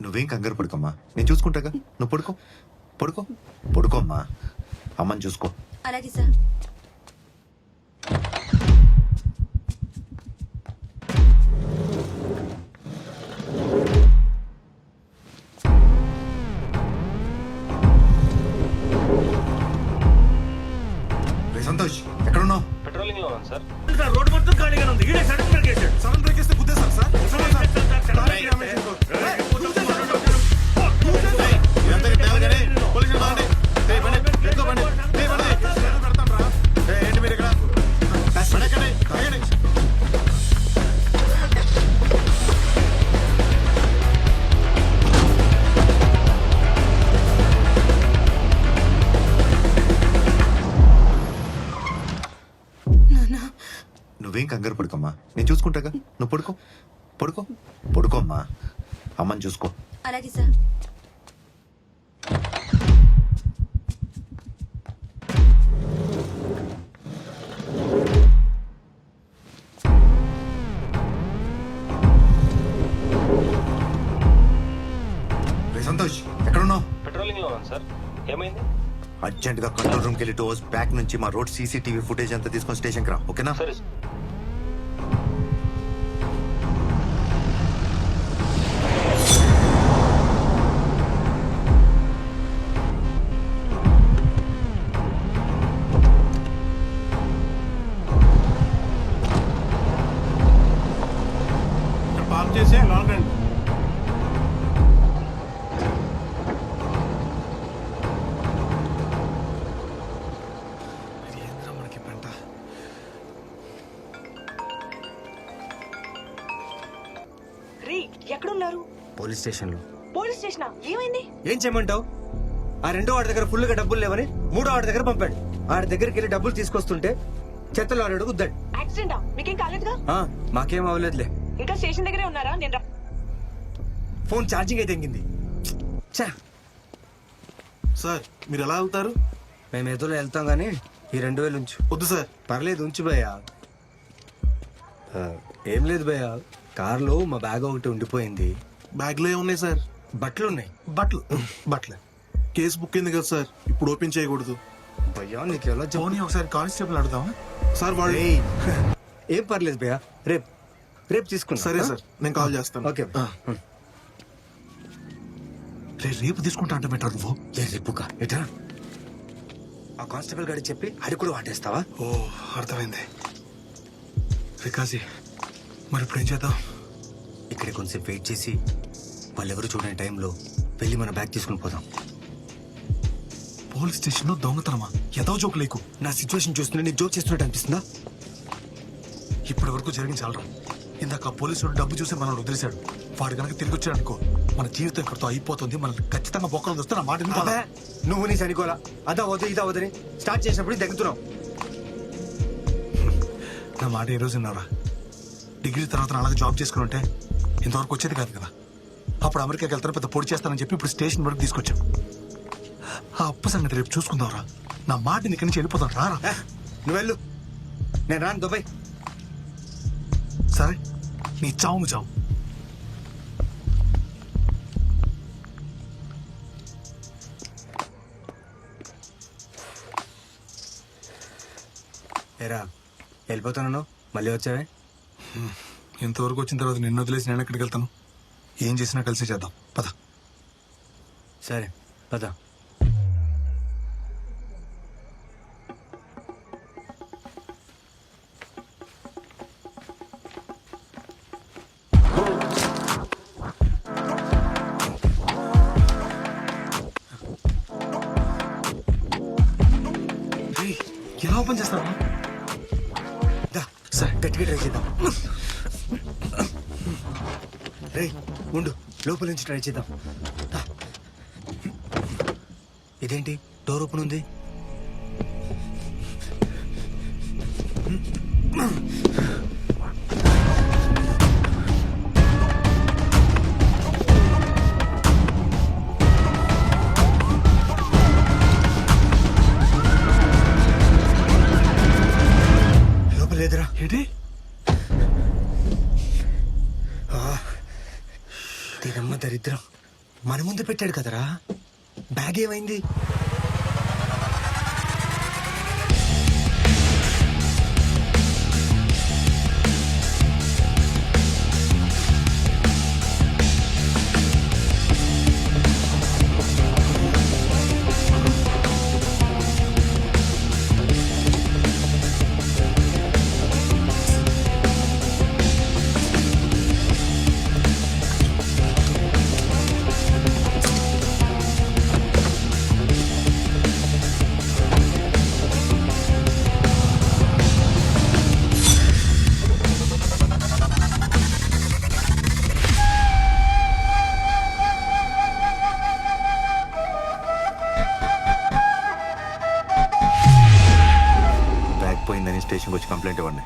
Speaker 12: నువ్వేం కంగారు పడుకోమ్మా, నేను చూసుకుంటాగా. నువ్వు పడుకో పడుకో పడుకోమ్మా. అమ్మని చూసుకో.
Speaker 10: అలాగే సార్.
Speaker 12: సంతోష్ ఎక్కడున్నావు?
Speaker 7: పెట్రోలింగ్ లో ఉంది సార్.
Speaker 8: రోడ్డు మొత్తం ఖాళీగా ఉంది. ఈడే సడన్ బ్రేక్ వేసాడు.
Speaker 3: సడన్ బ్రేక్ వేస్తే గుద్దేశారు సార్. ఏంటి మీరు ఇక్కడ?
Speaker 12: నువ్వేం కంగారు పడుకోమ్మా, నేను చూసుకుంటాగా. నువ్వు పడుకో పడుకో పడుకోమ్మా. అమ్మని చూసుకో.
Speaker 10: అలాగే సార్.
Speaker 12: సంతోష్ ఎక్కడున్నావు?
Speaker 7: పెట్రోలింగ్ లో ఉంది సార్. ఏమైంది?
Speaker 12: అర్జెంట్ గా కంట్రోల్ రూమ్ కి వెళ్ళి టోస్ బ్యాక్ నుంచి మా రోడ్ సీసీటీవీ ఫుటేజ్ అంతా తీసుకొని స్టేషన్ కి రా. ఓకేనా?
Speaker 7: సరే.
Speaker 2: పోలీస్ స్టేషన్ లో.
Speaker 4: పోలీస్ స్టేషన్ ఏమైంది?
Speaker 2: ఏం చేయమంటావు? ఆ రెండో వాడి దగ్గర ఫుల్ గా డబ్బులు లేవని మూడో వాడి దగ్గర పంపాడు. ఆడి దగ్గరికి వెళ్ళి డబ్బులు తీసుకొస్తుంటే చెత్తలో ఆడాడు గుద్దాడు.
Speaker 4: యాక్సిడెంటా? మీకేం కాలేదుగా?
Speaker 2: మాకేం అవ్వలేదులే.
Speaker 4: ఇంకా స్టేషన్ దగ్గరే ఉన్నారా? నేను
Speaker 2: ఫోన్ ఛార్జింగ్ అయితే తెంగింది.
Speaker 3: సార్ మీరు ఎలా వెళ్తారు?
Speaker 2: మేము ఎదురు వెళ్తాం గానీ ఈ 2000 ఉంచు.
Speaker 3: వద్దు సార్.
Speaker 2: పర్లేదు ఉంచు భయ్యా. ఏం లేదు భయ్యా, కార్లో మా బ్యాగ్ ఒకటి ఉండిపోయింది.
Speaker 3: బ్యాగ్ లో ఏమున్నాయి సార్?
Speaker 2: బట్టలు ఉన్నాయి.
Speaker 3: బట్టలు కేసు బుక్ అయింది కదా సార్, ఇప్పుడు ఓపెన్ చేయకూడదు.
Speaker 2: భయ్యా నీకు ఎలా
Speaker 3: ఒకసారి కానిస్టేబుల్ అడుగుదామా సార్? వాళ్ళు
Speaker 2: ఏం పర్లేదు భయ్యా, రేపు తీసుకున్నా.
Speaker 3: సరే సార్, నేను కాల్ చేస్తాను.
Speaker 2: ఓకే.
Speaker 3: రేపు తీసుకుంటా అంటే బెటర్ నువ్వు.
Speaker 2: రేపుగా ఎట్రా? ఆ కానిస్టేబుల్ గారికి చెప్పి అడి కూడా వాటేస్తావా?
Speaker 3: ఓ అర్థమైంది. వికాసి మరి ఇప్పుడు ఏం చేద్దాం?
Speaker 2: ఇక్కడ కొంచెం వెయిట్ చేసి వాళ్ళెవరు చూడని టైంలో వెళ్ళి మన బ్యాగ్ తీసుకుని పోదాం.
Speaker 3: పోలీస్ స్టేషన్ లో దొంగతనమా? ఏదో జోక్ లేకు.
Speaker 2: నా సిచ్యువేషన్ చూస్తుంటే నీకు జోక్ చేస్తున్నట్టు అనిపిస్తుందా?
Speaker 3: ఇప్పటి వరకు జరిగిన చాలరా. ఇందాక ఆ పోలీసుడు డబ్బు చూసి మనల్ని వదిలేశాడు. వాడు కనుక తిరిగి వచ్చాడు అనుకో, మన జీవితం ఇక్కడితో అయిపోతుంది. మనల్ని ఖచ్చితంగా బొక్కలు వస్తే నా మాట వినుకోవాలా?
Speaker 2: నువ్వు నీ సనికోలా అదా వద్దు ఇదా వద్దని స్టార్ట్ చేసినప్పుడు దగ్గుతున్నావు.
Speaker 3: నా మాట ఏ రోజు విన్నారా? డిగ్రీ తర్వాత అలాగే జాబ్ చేసుకుని ఉంటే ఇంతవరకు వచ్చేది కాదు కదా. అప్పుడు అమెరికాకి వెళ్తాను, పెద్ద పొడి చేస్తానని చెప్పి ఇప్పుడు స్టేషన్ వరకు తీసుకొచ్చాం. ఆ అప్ప సంగతి రేపు చూసుకుందాంరా. నా మాట ఇక్కడి నుంచి వెళ్ళిపోతాను. రారా
Speaker 2: నువ్వు వెళ్ళు, నేను రాను దుబాయ్.
Speaker 3: సరే నీ చావు చావు.
Speaker 2: ఏరా వెళ్ళిపోతాను, మళ్ళీ వచ్చావే.
Speaker 3: ఇంతవరకు వచ్చిన తర్వాత నిన్ను వదిలేసి నేను ఎక్కడికి వెళ్తాను? ఏం చేసినా కలిసి చేద్దాం, పద.
Speaker 2: సరే పద.
Speaker 3: ఎలా ఓపెన్ చేస్తావా?
Speaker 2: సరే గట్టిగా ట్రై చేద్దాం. రే ఉండు, లోపల నుంచి ట్రై చేద్దాం. ఇదేంటి డోర్ ఓపెన్ ఉంది? లోపల లేదురా.
Speaker 3: ఏంటి?
Speaker 2: దీనమ్మ దరిద్రం, మన ముందు పెట్టాడు కదరా. బ్యాగ్ ఏమైంది?
Speaker 12: పోయిందని స్టేషన్కి వచ్చి కంప్లైంట్ ఇవ్వండి.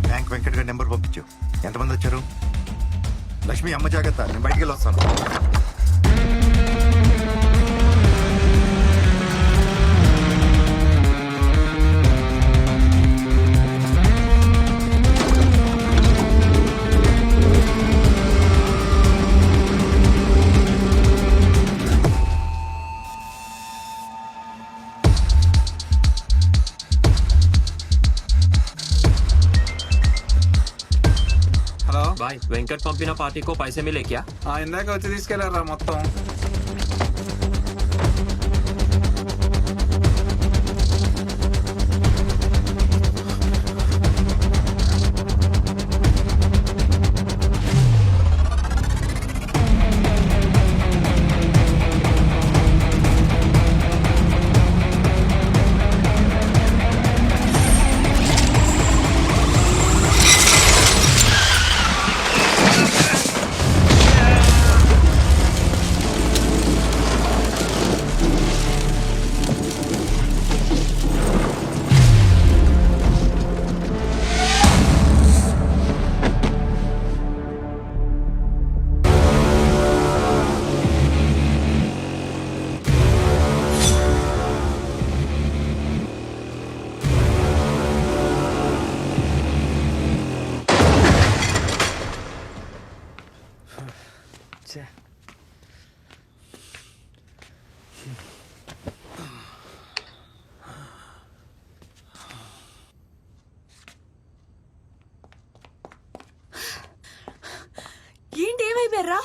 Speaker 12: బ్యాంక్ వెంకట్ గారి నెంబర్ పంపించు. ఎంతమంది వచ్చారు? లక్ష్మి అమ్మ జాగ్రత్త, నేను బయటికి వెళ్ళి వస్తాను.
Speaker 16: भाई वेंकट पंपिना पार्टी को पैसे मिले क्या?
Speaker 8: ఇందాక వచ్చి తీసుకెళ్లారా మొత్తం.
Speaker 4: ఏంటి ఏమైపోయారా?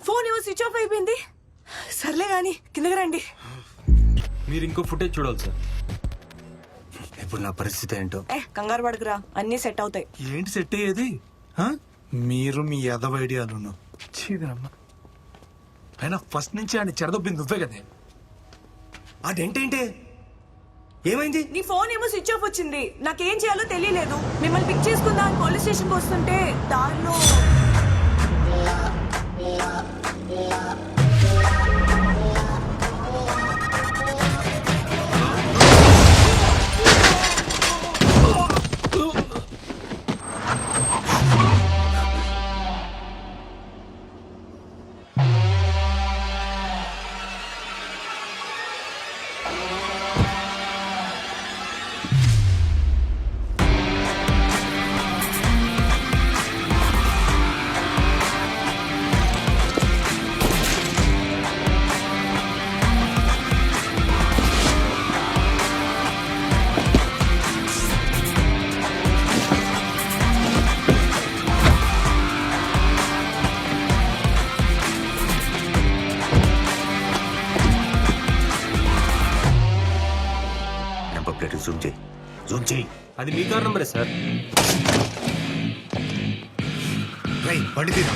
Speaker 4: ఫోన్ ఏమో స్విచ్ ఆఫ్ అయిపోయింది. సర్లే గాని కిందకి రండి.
Speaker 16: మీరు ఇంకో ఫుటేజ్ చూడాలి సార్.
Speaker 2: ఇప్పుడు నా పరిస్థితి ఏంటో.
Speaker 4: కంగారు పడకురా, అన్నీ సెట్ అవుతాయి.
Speaker 3: ఏంటి సెట్ అయ్యేది? మీరు మీ ఎదవ ఐడియాలను చీదరమ్మా. అయినా ఫస్ట్ నుంచి ఆయన చెడదొబ్బింది నువ్వే కదే.
Speaker 2: అదేంటేంటే ఏమైంది?
Speaker 4: నీ ఫోన్ ఏమో స్విచ్ ఆఫ్ వచ్చింది. నాకేం చేయాలో తెలియలేదు. మిమ్మల్ని పిక్ చేసుకుందా అని పోలీస్ స్టేషన్కి వస్తుంటే దారిలో
Speaker 12: నెంబర్ ప్లేట్ జూమ్ చేయి, జూమ్ చేయి.
Speaker 16: అది మీ కార్ నంబరే సార్.
Speaker 2: బండి తీరా.